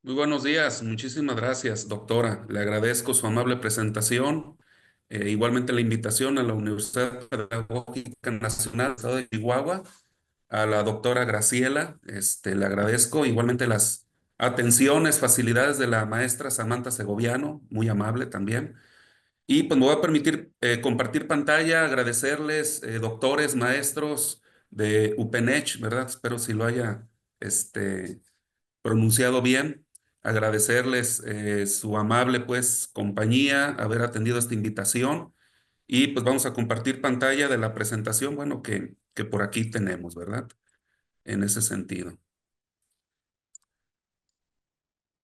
Muy buenos días, muchísimas gracias, doctora. Le agradezco su amable presentación, igualmente la invitación a la Universidad Pedagógica Nacional del Estado de Chihuahua, a la doctora Graciela. Le agradezco igualmente las atenciones, facilidades de la maestra Samantha Segoviano, muy amable también. Y pues me voy a permitir compartir pantalla, agradecerles, doctores, maestros de UPENECH, ¿verdad? Espero si lo haya, este, pronunciado bien. Agradecerles su amable pues compañía, haber atendido esta invitación y pues vamos a compartir pantalla de la presentación, bueno, que por aquí tenemos, ¿verdad? En ese sentido.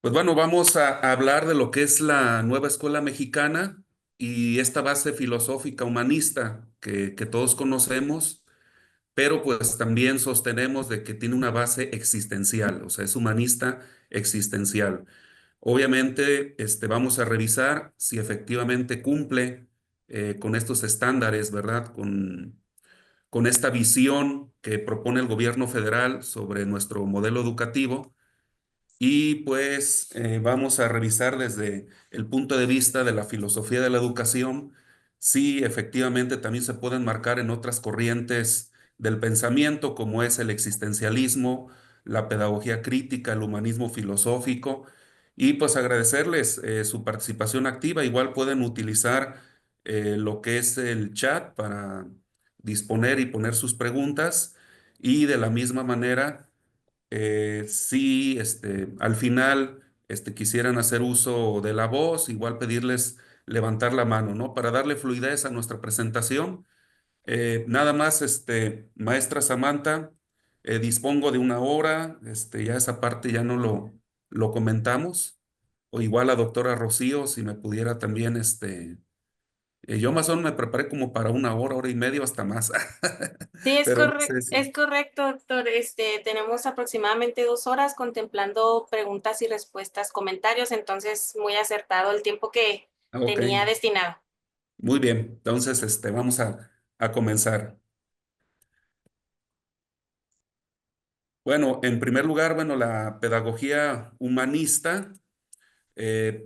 Pues bueno, vamos a hablar de lo que es la nueva escuela mexicana y esta base filosófica humanista que todos conocemos, pero pues también sostenemos de que tiene una base existencial, o sea, es humanista existencial. Obviamente, vamos a revisar si efectivamente cumple con estos estándares, ¿verdad? Con esta visión que propone el gobierno federal sobre nuestro modelo educativo. Y pues vamos a revisar desde el punto de vista de la filosofía de la educación si efectivamente también se pueden marcar en otras corrientes del pensamiento, como es el existencialismo, la pedagogía crítica, el humanismo filosófico. Y pues agradecerles su participación activa. Igual pueden utilizar lo que es el chat para disponer y poner sus preguntas. Y de la misma manera si al final quisieran hacer uso de la voz, igual pedirles levantar la mano, ¿no? Para darle fluidez a nuestra presentación. Nada más, maestra Samantha, dispongo de una hora, ya esa parte ya no lo comentamos. O igual la doctora Rocío, si me pudiera también, yo más o menos me preparé como para una hora, hora y media, hasta más. Sí, Pero no sé es si. correcto, doctor. Tenemos aproximadamente 2 horas contemplando preguntas y respuestas, comentarios, entonces muy acertado el tiempo que Ok. tenía destinado. Muy bien, entonces vamos a comenzar. Bueno, en primer lugar, bueno, la pedagogía humanista,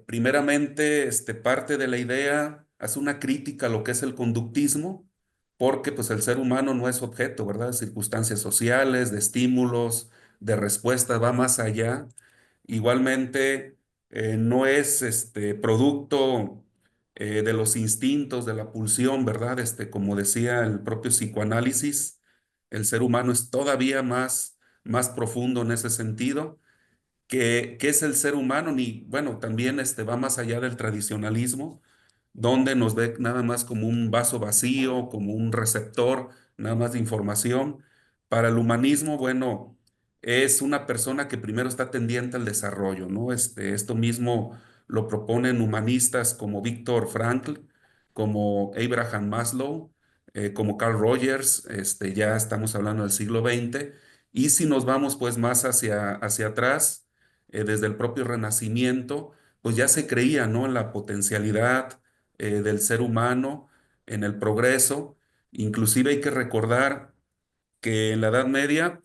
primeramente, parte de la idea, hace una crítica a lo que es el conductismo, porque pues el ser humano no es objeto, ¿verdad? De circunstancias sociales, de estímulos, de respuestas, va más allá. Igualmente, no es producto de los instintos, de la pulsión, ¿verdad? Como decía el propio psicoanálisis, el ser humano es todavía más profundo en ese sentido. ¿Qué es el ser humano? Ni, bueno, también va más allá del tradicionalismo, donde nos ve nada más como un vaso vacío, como un receptor, nada más de información. Para el humanismo, bueno, es una persona que primero está tendiente al desarrollo, ¿no? Esto mismo lo proponen humanistas como Viktor Frankl, como Abraham Maslow, como Carl Rogers, ya estamos hablando del siglo XX. Y si nos vamos pues más hacia atrás, desde el propio Renacimiento, pues ya se creía, ¿no? En la potencialidad del ser humano, en el progreso. Inclusive hay que recordar que en la Edad Media,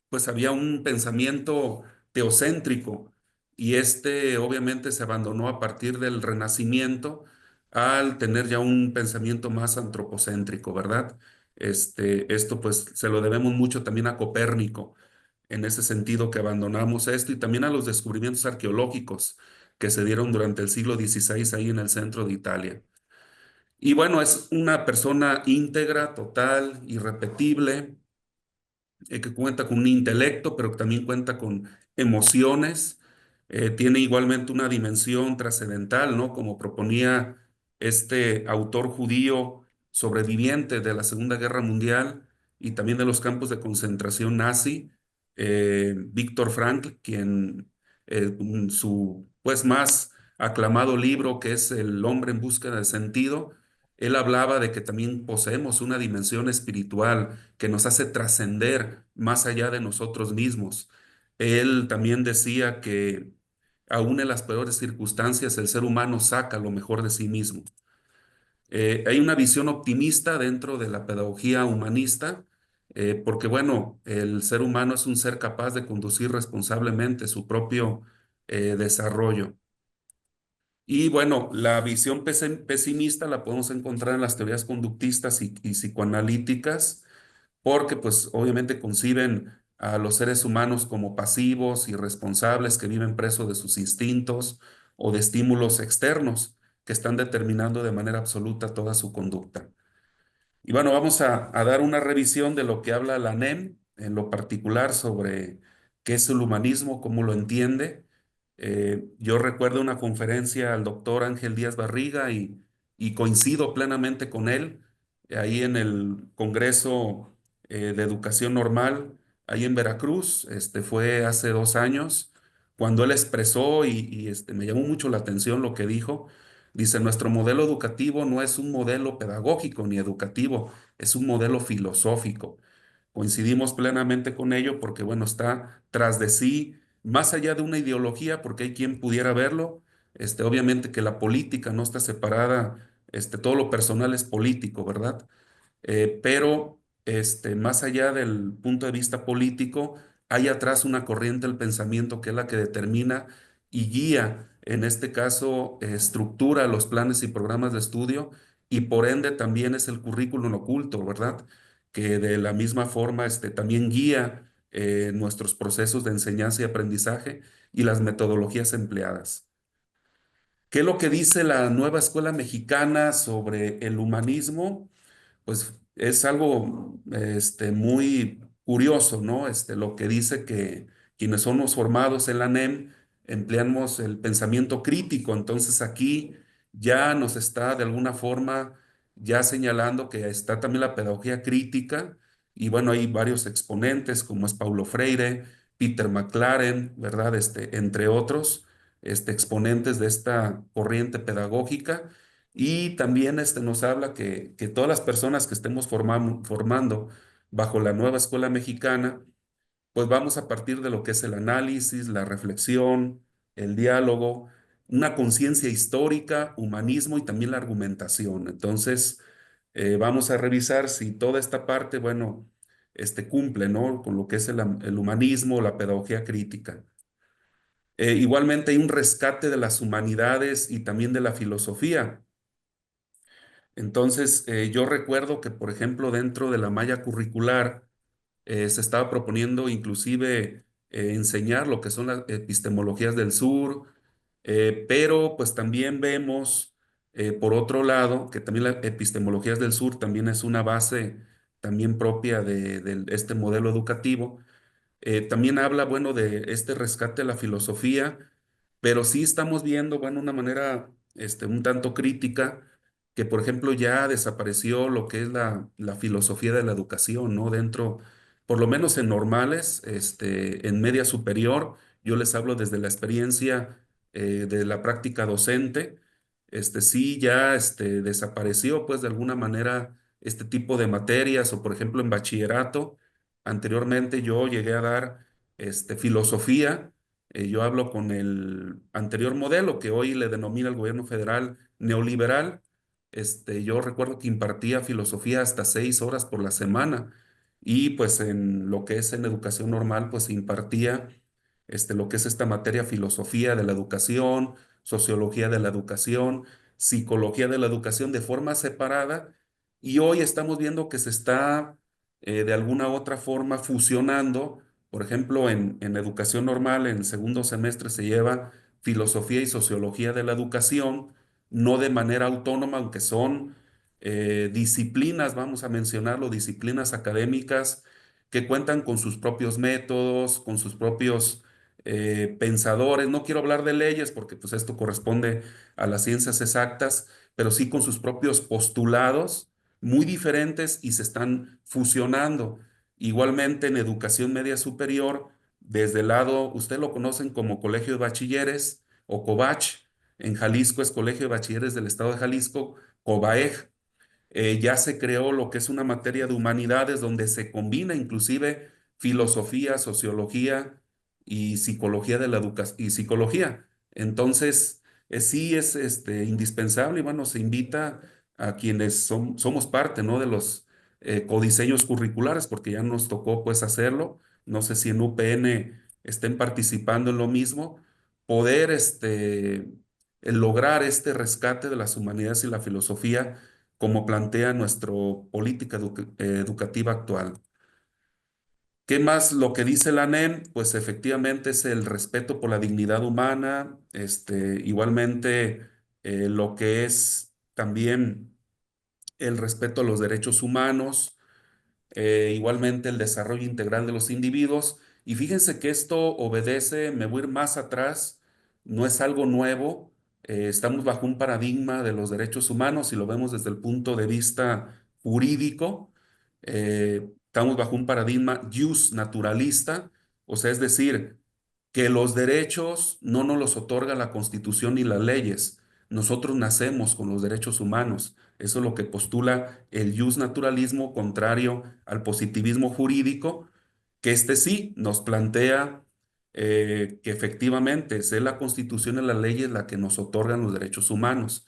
pues había un pensamiento teocéntrico y obviamente se abandonó a partir del Renacimiento al tener ya un pensamiento más antropocéntrico, ¿verdad? Esto pues se lo debemos mucho también a Copérnico, en ese sentido que abandonamos esto y también a los descubrimientos arqueológicos que se dieron durante el siglo XVI ahí en el centro de Italia. Y bueno, es una persona íntegra, total, irrepetible, que cuenta con un intelecto, pero que también cuenta con emociones. Tiene igualmente una dimensión trascendental, ¿no? Como proponía este autor judío sobreviviente de la Segunda Guerra Mundial y también de los campos de concentración nazi, Viktor Frankl, quien su pues más aclamado libro, que es El hombre en búsqueda de sentido, él hablaba de que también poseemos una dimensión espiritual que nos hace trascender más allá de nosotros mismos. Él también decía que aún en las peores circunstancias el ser humano saca lo mejor de sí mismo. Hay una visión optimista dentro de la pedagogía humanista, porque bueno, el ser humano es un ser capaz de conducir responsablemente su propio desarrollo. Y bueno, la visión pesimista la podemos encontrar en las teorías conductistas y psicoanalíticas, porque pues obviamente conciben a los seres humanos como pasivos, irresponsables, que viven presos de sus instintos o de estímulos externos que están determinando de manera absoluta toda su conducta. Y bueno, vamos a dar una revisión de lo que habla la NEM, en lo particular sobre qué es el humanismo, cómo lo entiende. Yo recuerdo una conferencia al doctor Ángel Díaz Barriga y coincido plenamente con él, ahí en el Congreso de Educación Normal, ahí en Veracruz, fue hace 2 años, cuando él expresó y me llamó mucho la atención lo que dijo. Dice, nuestro modelo educativo no es un modelo pedagógico ni educativo, es un modelo filosófico. Coincidimos plenamente con ello porque, bueno, está tras de sí, más allá de una ideología, porque hay quien pudiera verlo, obviamente que la política no está separada, todo lo personal es político, ¿verdad? Pero más allá del punto de vista político, hay atrás una corriente del pensamiento que es la que determina y guía, en este caso, estructura los planes y programas de estudio y por ende también es el currículum oculto, ¿verdad? Que de la misma forma también guía nuestros procesos de enseñanza y aprendizaje y las metodologías empleadas. ¿Qué es lo que dice la nueva escuela mexicana sobre el humanismo? Pues es algo muy curioso, ¿no? Lo que dice que quienes somos formados en la NEM empleamos el pensamiento crítico. Entonces aquí ya nos está de alguna forma ya señalando que está también la pedagogía crítica y bueno, hay varios exponentes como es Paulo Freire, Peter McLaren, ¿verdad? Entre otros, exponentes de esta corriente pedagógica y también nos habla que todas las personas que estemos formando bajo la nueva escuela mexicana, pues vamos a partir de lo que es el análisis, la reflexión, el diálogo, una conciencia histórica, humanismo y también la argumentación. Entonces, vamos a revisar si toda esta parte, bueno, cumple, ¿no? Con lo que es el humanismo, la pedagogía crítica. Igualmente hay un rescate de las humanidades y también de la filosofía. Entonces, yo recuerdo que, por ejemplo, dentro de la malla curricular se estaba proponiendo inclusive enseñar lo que son las epistemologías del sur, pero pues también vemos, por otro lado, que también las epistemologías del sur también es una base también propia de este modelo educativo. También habla, bueno, de este rescate de la filosofía, pero sí estamos viendo, bueno, una manera un tanto crítica, que por ejemplo ya desapareció lo que es la filosofía de la educación, ¿no? Dentro, por lo menos en normales, en media superior, yo les hablo desde la experiencia de la práctica docente, sí ya desapareció, pues de alguna manera, este tipo de materias, o por ejemplo en bachillerato. Anteriormente yo llegué a dar filosofía. Yo hablo con el anterior modelo que hoy le denomina el gobierno federal neoliberal. Yo recuerdo que impartía filosofía hasta 6 horas por la semana y pues en lo que es en educación normal pues impartía lo que es esta materia filosofía de la educación, sociología de la educación, psicología de la educación de forma separada y hoy estamos viendo que se está de alguna otra forma fusionando. Por ejemplo, en educación normal, en el segundo semestre se lleva filosofía y sociología de la educación, no de manera autónoma, aunque son disciplinas, vamos a mencionarlo, disciplinas académicas que cuentan con sus propios métodos, con sus propios pensadores. No quiero hablar de leyes porque pues esto corresponde a las ciencias exactas, pero sí con sus propios postulados muy diferentes y se están fusionando. Igualmente en educación media superior, desde el lado, usted lo conocen como Colegio de Bachilleres o COBACH, en Jalisco es Colegio de Bachilleres del Estado de Jalisco, COBAEJ. Ya se creó lo que es una materia de humanidades donde se combina inclusive filosofía, sociología y psicología de la educación y psicología. Entonces, sí es indispensable y bueno, se invita a quienes somos parte, ¿no? de los codiseños curriculares, porque ya nos tocó pues hacerlo. No sé si en UPN estén participando en lo mismo, poder el lograr este rescate de las humanidades y la filosofía como plantea nuestra política educativa actual. ¿Qué más? Lo que dice la NEM, pues efectivamente es el respeto por la dignidad humana, igualmente lo que es también el respeto a los derechos humanos, igualmente el desarrollo integral de los individuos. Y fíjense que esto obedece, me voy a ir más atrás, no es algo nuevo, estamos bajo un paradigma de los derechos humanos y lo vemos desde el punto de vista jurídico. Estamos bajo un paradigma jus naturalista, o sea, es decir, que los derechos no nos los otorga la Constitución ni las leyes. Nosotros nacemos con los derechos humanos. Eso es lo que postula el naturalismo contrario al positivismo jurídico, que este sí nos plantea que efectivamente es la Constitución y las leyes la que nos otorgan los derechos humanos.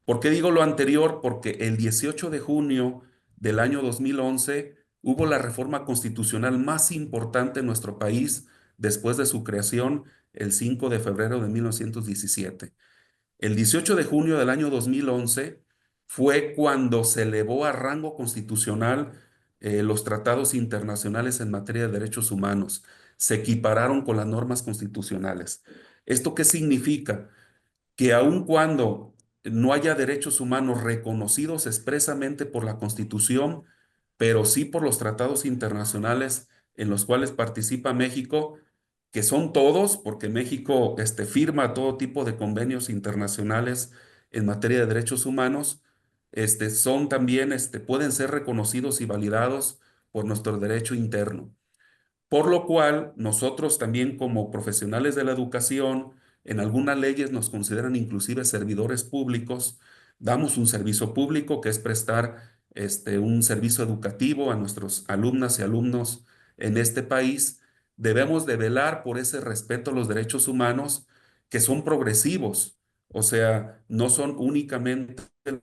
¿Por qué digo lo anterior? Porque el 18 de junio del año 2011 hubo la reforma constitucional más importante en nuestro país después de su creación el 5 de febrero de 1917. El 18 de junio del año 2011 fue cuando se elevó a rango constitucional los tratados internacionales en materia de derechos humanos. Se equipararon con las normas constitucionales. ¿Esto qué significa? Que aun cuando no haya derechos humanos reconocidos expresamente por la Constitución, pero sí por los tratados internacionales en los cuales participa México, que son todos, porque México firma todo tipo de convenios internacionales en materia de derechos humanos, son también, pueden ser reconocidos y validados por nuestro derecho interno. Por lo cual, nosotros también como profesionales de la educación, en algunas leyes nos consideran inclusive servidores públicos, damos un servicio público que es prestar un servicio educativo a nuestros alumnas y alumnos en este país. Debemos de velar por ese respeto a los derechos humanos que son progresivos, o sea, no son únicamente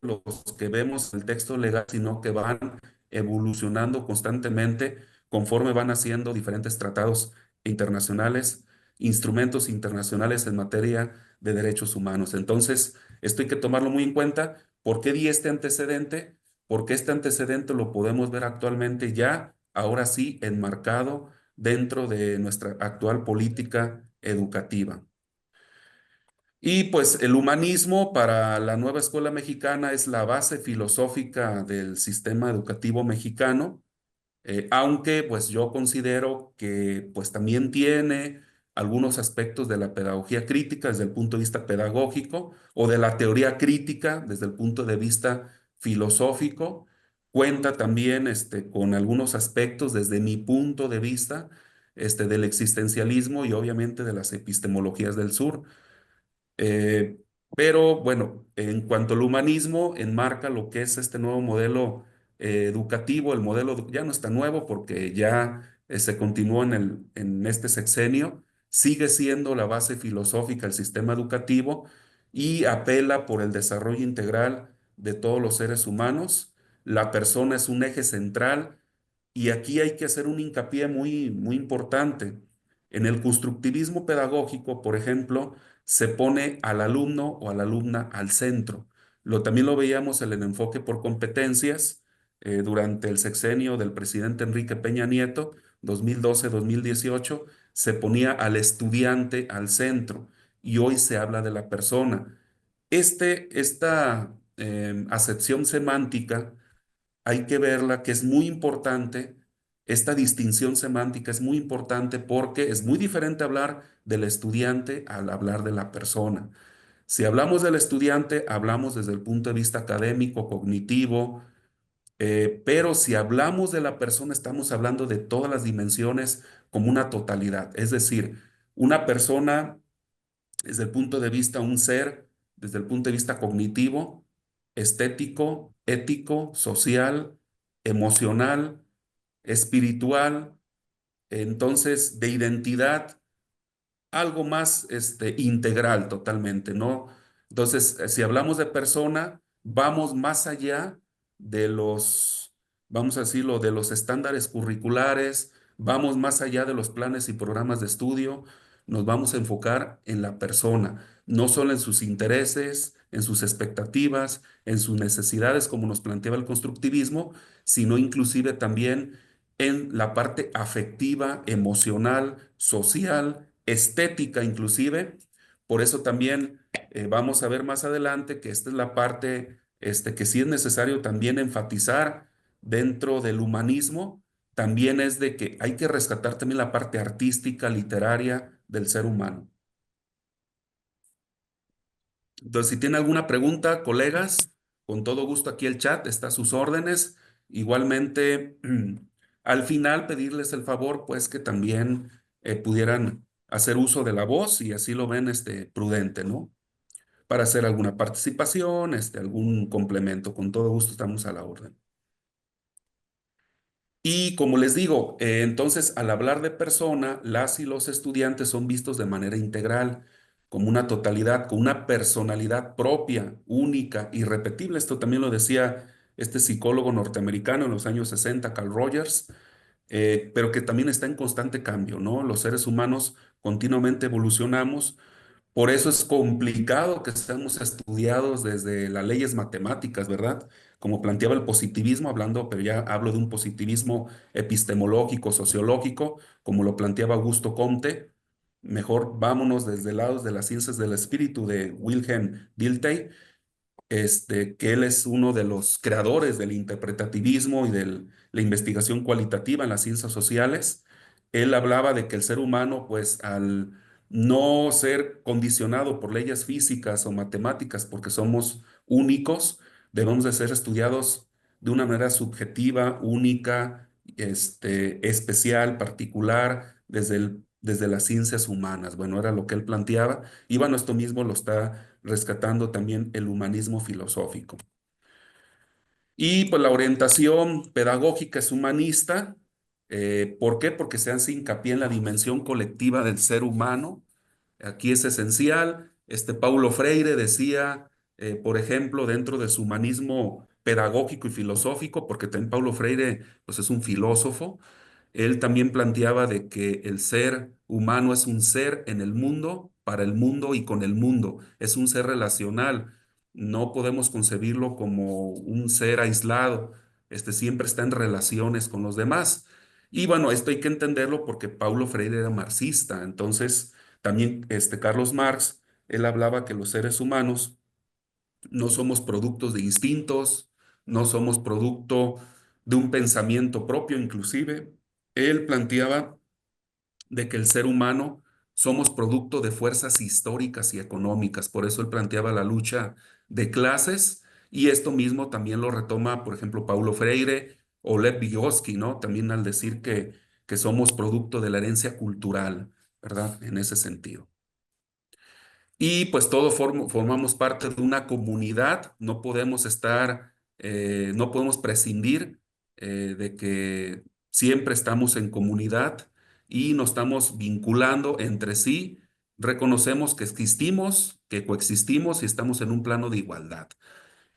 los que vemos en el texto legal, sino que van evolucionando constantemente conforme van haciendo diferentes tratados internacionales, instrumentos internacionales en materia de derechos humanos. Entonces, esto hay que tomarlo muy en cuenta. ¿Por qué di este antecedente? Porque este antecedente lo podemos ver actualmente ya, ahora sí, enmarcado dentro de nuestra actual política educativa. Y pues el humanismo para la nueva escuela mexicana es la base filosófica del sistema educativo mexicano, aunque pues yo considero que pues también tiene algunos aspectos de la pedagogía crítica desde el punto de vista pedagógico o de la teoría crítica desde el punto de vista filosófico. Cuenta también con algunos aspectos desde mi punto de vista del existencialismo y obviamente de las epistemologías del sur. Eh, pero bueno, en cuanto al humanismo, enmarca lo que es este nuevo modelo educativo. El modelo ya no está nuevo porque ya se continuó en este sexenio, sigue siendo la base filosófica del sistema educativo y apela por el desarrollo integral de todos los seres humanos. La persona es un eje central y aquí hay que hacer un hincapié muy, muy importante. En el constructivismo pedagógico, por ejemplo, se pone al alumno o a la alumna al centro. También lo veíamos en el enfoque por competencias durante el sexenio del presidente Enrique Peña Nieto, 2012-2018, se ponía al estudiante al centro y hoy se habla de la persona. Esta acepción semántica hay que verla, que es muy importante. Esta distinción semántica es muy importante porque es muy diferente hablar del estudiante al hablar de la persona. Si hablamos del estudiante, hablamos desde el punto de vista académico, cognitivo, pero si hablamos de la persona, estamos hablando de todas las dimensiones como una totalidad. Es decir, una persona desde el punto de vista un ser, desde el punto de vista cognitivo, estético, ético, social, emocional, espiritual, entonces de identidad, algo más integral totalmente, ¿no? Entonces, si hablamos de persona, vamos más allá de los vamos a decirlo, de los estándares curriculares, vamos más allá de los planes y programas de estudio, nos vamos a enfocar en la persona, no solo en sus intereses, en sus expectativas, en sus necesidades, como nos planteaba el constructivismo, sino inclusive también en la parte afectiva, emocional, social, estética inclusive. Por eso también vamos a ver más adelante que esta es la parte que sí es necesario también enfatizar dentro del humanismo, también es de que hay que rescatar también la parte artística, literaria del ser humano. Entonces, si tiene alguna pregunta, colegas, con todo gusto aquí el chat está a sus órdenes. Igualmente, al final pedirles el favor, pues que también pudieran hacer uso de la voz y así lo ven prudente, ¿no? Para hacer alguna participación, algún complemento. Con todo gusto estamos a la orden. Y como les digo, entonces al hablar de persona, las y los estudiantes son vistos de manera integral, como una totalidad, con una personalidad propia, única, irrepetible. Esto también lo decía este psicólogo norteamericano en los años 60, Carl Rogers, pero que también está en constante cambio, ¿no? Los seres humanos continuamente evolucionamos, por eso es complicado que seamos estudiados desde las leyes matemáticas, ¿verdad? Como planteaba el positivismo, hablando, pero ya hablo de un positivismo epistemológico, sociológico, como lo planteaba Augusto Comte. Mejor vámonos desde lados de las ciencias del espíritu de Wilhelm Dilthey, que él es uno de los creadores del interpretativismo y de la investigación cualitativa en las ciencias sociales. Él hablaba de que el ser humano, pues al no ser condicionado por leyes físicas o matemáticas, porque somos únicos, debemos de ser estudiados de una manera subjetiva, única, especial, particular, desde las ciencias humanas. Bueno, era lo que él planteaba. Y bueno, esto mismo lo está rescatando también el humanismo filosófico. Y pues la orientación pedagógica es humanista. ¿Por qué? Porque se hace hincapié en la dimensión colectiva del ser humano. Aquí es esencial. Paulo Freire decía, por ejemplo, dentro de su humanismo pedagógico y filosófico, porque también Paulo Freire pues, es un filósofo, él también planteaba de que el ser humano es un ser en el mundo, para el mundo y con el mundo. Es un ser relacional. No podemos concebirlo como un ser aislado. Siempre está en relaciones con los demás. Y bueno, esto hay que entenderlo porque Paulo Freire era marxista. Entonces, también Carlos Marx, él hablaba que los seres humanos no somos productos de instintos, no somos producto de un pensamiento propio, inclusive. Él planteaba de que el ser humano somos producto de fuerzas históricas y económicas. Por eso él planteaba la lucha de clases y esto mismo también lo retoma, por ejemplo, Paulo Freire o Lev Vygotsky, ¿no? También al decir que somos producto de la herencia cultural, ¿verdad? En ese sentido. Y pues todos formamos parte de una comunidad, no podemos estar, no podemos prescindir de que siempre estamos en comunidad y nos estamos vinculando entre sí, reconocemos que existimos, que coexistimos y estamos en un plano de igualdad.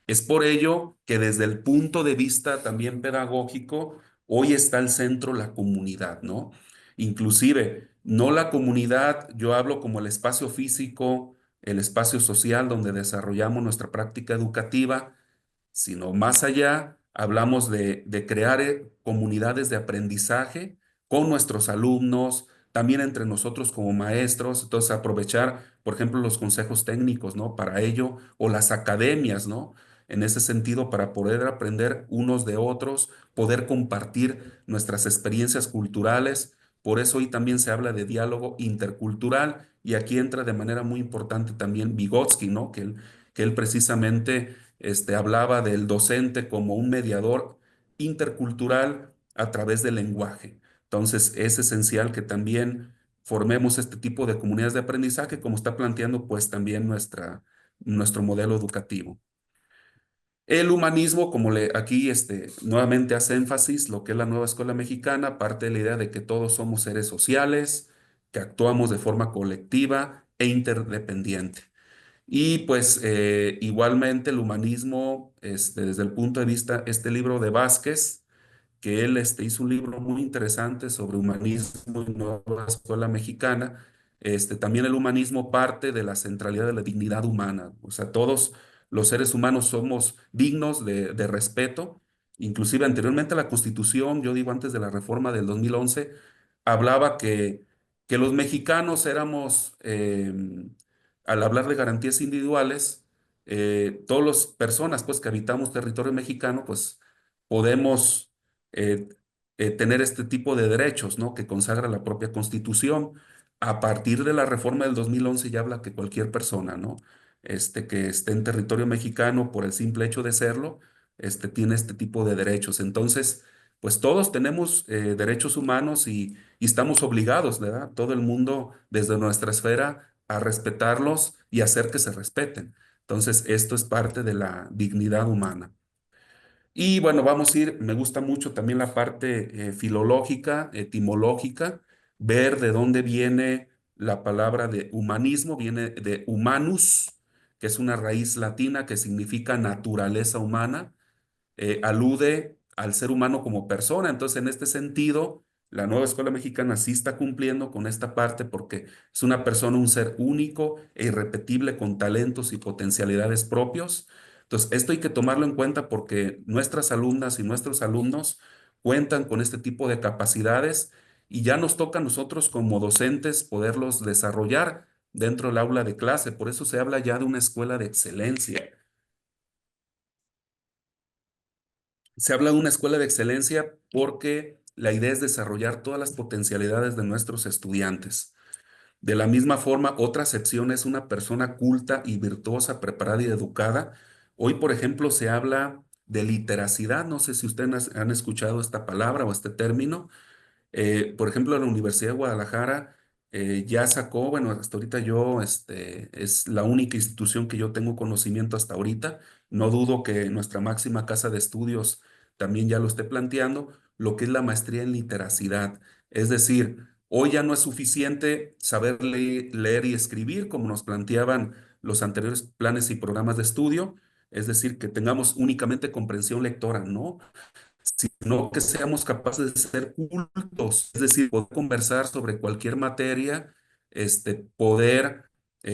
Es por ello que desde el punto de vista también pedagógico, hoy está al centro la comunidad, ¿no? Inclusive, no la comunidad, yo hablo como el espacio físico, el espacio social donde desarrollamos nuestra práctica educativa, sino más allá, hablamos de crear comunidades de aprendizaje con nuestros alumnos, también entre nosotros como maestros, entonces aprovechar, por ejemplo, los consejos técnicos, ¿no? Para ello, o las academias, ¿no? En ese sentido, para poder aprender unos de otros, poder compartir nuestras experiencias culturales. Por eso hoy también se habla de diálogo intercultural y aquí entra de manera muy importante también Vygotsky, ¿no? Que él precisamente hablaba del docente como un mediador intercultural a través del lenguaje. Entonces, es esencial que también formemos este tipo de comunidades de aprendizaje, como está planteando pues también nuestro modelo educativo. El humanismo, como aquí nuevamente hace énfasis, lo que es la nueva escuela mexicana, parte de la idea de que todos somos seres sociales, que actuamos de forma colectiva e interdependiente. Y pues igualmente el humanismo, desde el punto de vista, este libro de Vázquez, que él hizo un libro muy interesante sobre humanismo y nueva escuela mexicana. También el humanismo parte de la centralidad de la dignidad humana. O sea, todos los seres humanos somos dignos de respeto. Inclusive anteriormente a la Constitución, yo digo antes de la reforma del 2011, hablaba que los mexicanos éramos, al hablar de garantías individuales, todas las personas pues, que habitamos territorio mexicano, pues podemos eh, tener este tipo de derechos, ¿no? Que consagra la propia Constitución. A partir de la reforma del 2011 ya habla que cualquier persona, ¿no? Que esté en territorio mexicano por el simple hecho de serlo, tiene este tipo de derechos. Entonces, pues todos tenemos derechos humanos y estamos obligados, ¿verdad? Todo el mundo desde nuestra esfera a respetarlos y hacer que se respeten. Entonces, esto es parte de la dignidad humana. Y bueno, vamos a ir, me gusta mucho también la parte filológica, etimológica, ver de dónde viene la palabra de humanismo, viene de humanus, que es una raíz latina que significa naturaleza humana, alude al ser humano como persona. Entonces, en este sentido, la nueva escuela mexicana sí está cumpliendo con esta parte porque es una persona, un ser único e irrepetible con talentos y potencialidades propios. Entonces, esto hay que tomarlo en cuenta porque nuestras alumnas y nuestros alumnos cuentan con este tipo de capacidades y ya nos toca a nosotros como docentes poderlos desarrollar dentro del aula de clase. Por eso se habla ya de una escuela de excelencia. Se habla de una escuela de excelencia porque la idea es desarrollar todas las potencialidades de nuestros estudiantes. De la misma forma, otra acepción es una persona culta y virtuosa, preparada y educada. Hoy, por ejemplo, se habla de literacidad. No sé si ustedes han escuchado esta palabra o este término. Por ejemplo, la Universidad de Guadalajara ya sacó, bueno, hasta ahorita yo, es la única institución que yo tengo conocimiento hasta ahorita. No dudo que nuestra máxima casa de estudios también ya lo esté planteando, lo que es la maestría en literacidad. Es decir, hoy ya no es suficiente saber leer y escribir como nos planteaban los anteriores planes y programas de estudio, es decir, que tengamos únicamente comprensión lectora, ¿no? Sino que seamos capaces de ser cultos, es decir, poder conversar sobre cualquier materia, poder,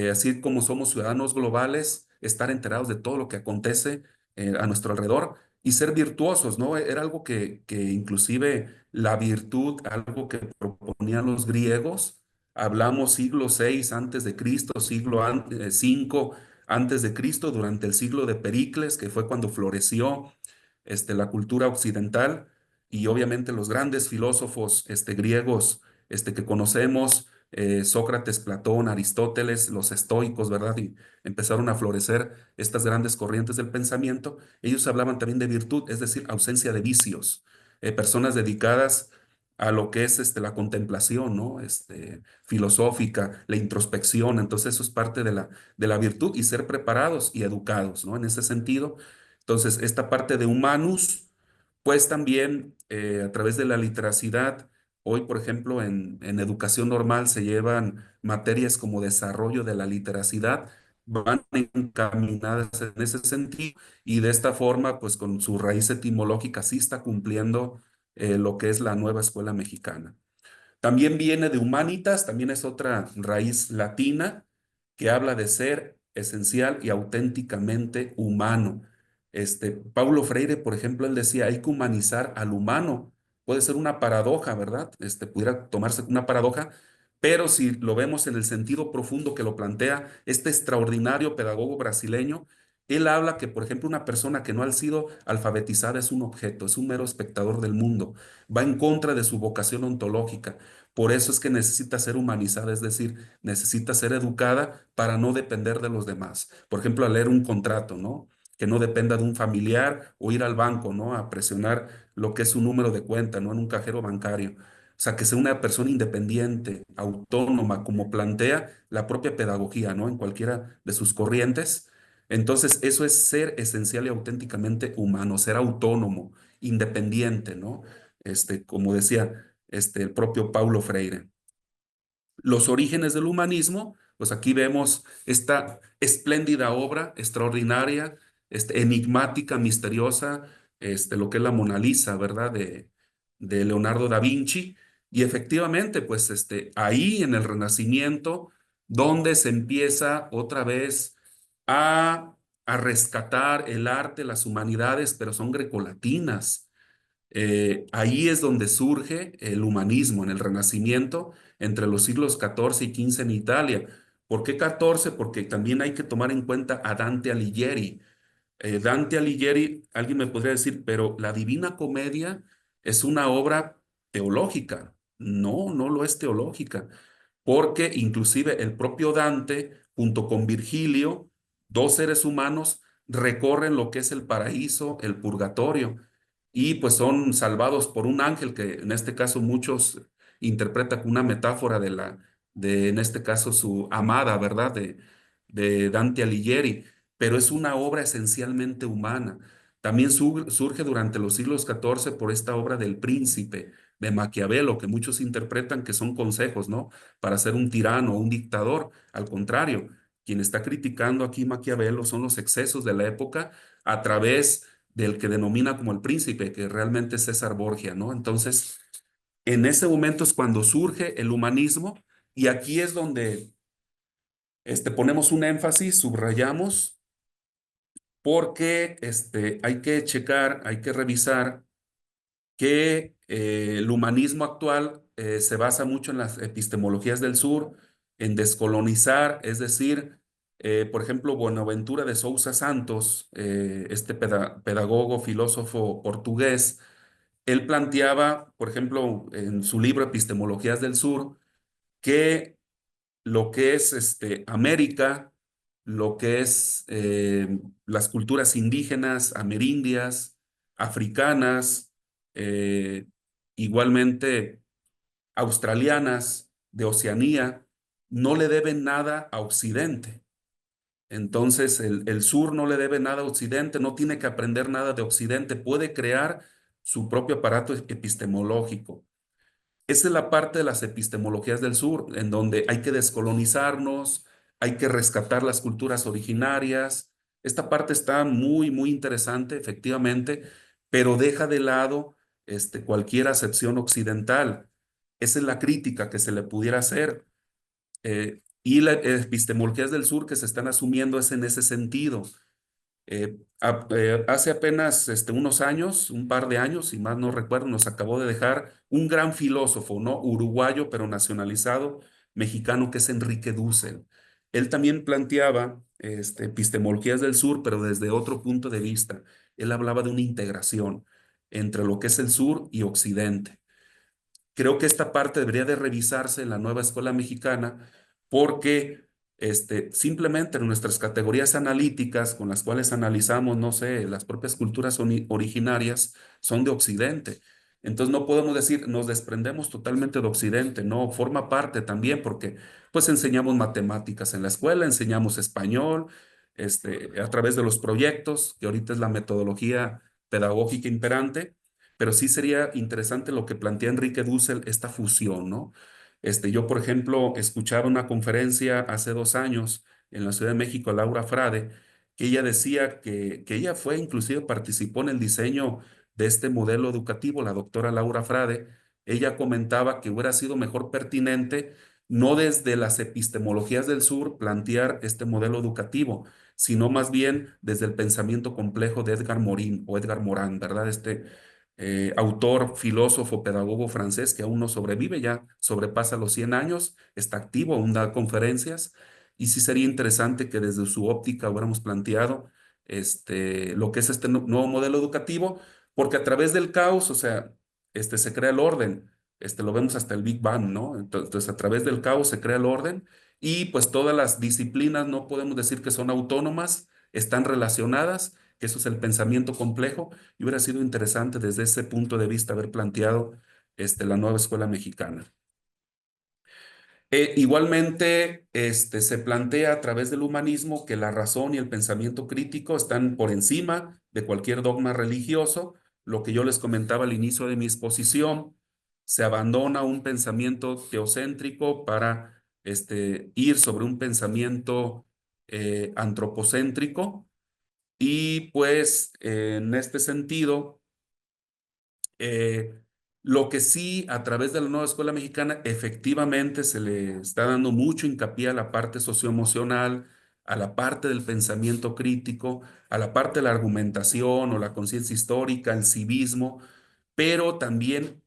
así como somos ciudadanos globales, estar enterados de todo lo que acontece a nuestro alrededor y ser virtuosos, ¿no? Era algo que inclusive la virtud, algo que proponían los griegos, hablamos siglo VI antes de Cristo, V antes de Cristo, durante el siglo de Pericles, que fue cuando floreció la cultura occidental y obviamente los grandes filósofos griegos que conocemos, Sócrates, Platón, Aristóteles, los estoicos, ¿verdad? Y empezaron a florecer estas grandes corrientes del pensamiento. Ellos hablaban también de virtud, es decir, ausencia de vicios, personas dedicadas a lo que es la contemplación, ¿no? Filosófica, la introspección. Entonces eso es parte de la virtud y ser preparados y educados, ¿no? En ese sentido. Entonces, esta parte de humanus, pues también a través de la literacidad, hoy, por ejemplo, en educación normal se llevan materias como desarrollo de la literacidad, van encaminadas en ese sentido y de esta forma, pues con su raíz etimológica, sí está cumpliendo lo que es la nueva escuela mexicana. También viene de humanitas, también es otra raíz latina que habla de ser esencial y auténticamente humano. Paulo Freire, por ejemplo, él decía, hay que humanizar al humano. Puede ser una paradoja, ¿verdad? Pudiera tomarse una paradoja, pero si lo vemos en el sentido profundo que lo plantea este extraordinario pedagogo brasileño, él habla que, por ejemplo, una persona que no ha sido alfabetizada es un objeto, es un mero espectador del mundo, va en contra de su vocación ontológica. Por eso es que necesita ser humanizada, es decir, necesita ser educada para no depender de los demás. Por ejemplo, a leer un contrato, ¿no? Que no dependa de un familiar o ir al banco, ¿no? A presionar lo que es su número de cuenta, ¿no? En un cajero bancario. O sea, que sea una persona independiente, autónoma, como plantea la propia pedagogía, ¿no? En cualquiera de sus corrientes. Entonces, eso es ser esencial y auténticamente humano, ser autónomo, independiente, ¿no? Como decía el propio Paulo Freire. Los orígenes del humanismo, pues aquí vemos esta espléndida obra, extraordinaria, enigmática, misteriosa, lo que es la Mona Lisa, ¿verdad? de Leonardo da Vinci. Y efectivamente, pues ahí en el Renacimiento, donde se empieza otra vez a, a rescatar el arte, las humanidades, pero son grecolatinas. Ahí es donde surge el humanismo, en el Renacimiento, entre los siglos XIV y XV en Italia. ¿Por qué XIV? Porque también hay que tomar en cuenta a Dante Alighieri. Dante Alighieri, alguien me podría decir, pero la Divina Comedia es una obra teológica. No, no lo es teológica, porque inclusive el propio Dante, junto con Virgilio, dos seres humanos, recorren lo que es el paraíso, el purgatorio, y pues son salvados por un ángel que en este caso muchos interpretan como una metáfora en este caso, su amada, ¿verdad? De Dante Alighieri, pero es una obra esencialmente humana. También surge durante los siglos XIV por esta obra del Príncipe de Maquiavelo, que muchos interpretan que son consejos, ¿no? Para ser un tirano o un dictador. Al contrario, quien está criticando aquí Maquiavelo son los excesos de la época a través del que denomina como el príncipe, que realmente es César Borgia, ¿no? Entonces, en ese momento es cuando surge el humanismo y aquí es donde ponemos un énfasis, subrayamos, porque hay que checar, hay que revisar que el humanismo actual se basa mucho en las epistemologías del sur, en descolonizar, es decir, por ejemplo, Buenaventura de Sousa Santos, este pedagogo, filósofo portugués, él planteaba, por ejemplo, en su libro Epistemologías del Sur, que lo que es América, lo que es las culturas indígenas, amerindias, africanas, eh, igualmente australianas, de Oceanía, no le deben nada a Occidente. Entonces, el sur no le debe nada a Occidente, no tiene que aprender nada de Occidente, puede crear su propio aparato epistemológico. Esa es la parte de las epistemologías del sur, en donde hay que descolonizarnos, hay que rescatar las culturas originarias. Esta parte está muy, muy interesante, efectivamente, pero deja de lado cualquier acepción occidental. Esa es la crítica que se le pudiera hacer. Y las epistemologías del sur que se están asumiendo es en ese sentido. Hace apenas unos años, un par de años, si más no recuerdo, nos acabó de dejar un gran filósofo, ¿no? Uruguayo, pero nacionalizado, mexicano, que es Enrique Dussel. Él también planteaba epistemologías del sur, pero desde otro punto de vista. Él hablaba de una integración entre lo que es el sur y occidente. Creo que esta parte debería de revisarse en la nueva escuela mexicana porque simplemente en nuestras categorías analíticas con las cuales analizamos, no sé, las propias culturas originarias son de Occidente. Entonces no podemos decir nos desprendemos totalmente de Occidente, no, forma parte también porque pues enseñamos matemáticas en la escuela, enseñamos español, a través de los proyectos, que ahorita es la metodología pedagógica imperante, pero sí sería interesante lo que plantea Enrique Dussel, esta fusión, ¿no? Yo, por ejemplo, escuchaba una conferencia hace 2 años en la Ciudad de México, a Laura Frade, que ella decía que ella fue, inclusive participó en el diseño de este modelo educativo, la doctora Laura Frade. Ella comentaba que hubiera sido mejor pertinente no desde las epistemologías del sur plantear este modelo educativo, sino más bien desde el pensamiento complejo de Edgar Morin o Edgar Morán, ¿verdad? Autor, filósofo, pedagogo francés que aún no sobrevive, ya sobrepasa los 100 años, está activo, aún da conferencias, y sí sería interesante que desde su óptica hubiéramos planteado lo que es este nuevo modelo educativo, porque a través del caos, o sea, se crea el orden, lo vemos hasta el Big Bang, ¿no? Entonces, a través del caos se crea el orden, y pues todas las disciplinas no podemos decir que son autónomas, están relacionadas, que eso es el pensamiento complejo, y hubiera sido interesante desde ese punto de vista haber planteado la nueva escuela mexicana. Igualmente, se plantea a través del humanismo que la razón y el pensamiento crítico están por encima de cualquier dogma religioso. Lo que yo les comentaba al inicio de mi exposición, se abandona un pensamiento teocéntrico para ir sobre un pensamiento antropocéntrico. Y pues en este sentido, Lo que sí, a través de la nueva escuela mexicana, efectivamente se le está dando mucho hincapié a la parte socioemocional, a la parte del pensamiento crítico, a la parte de la argumentación o la conciencia histórica, el civismo, pero también,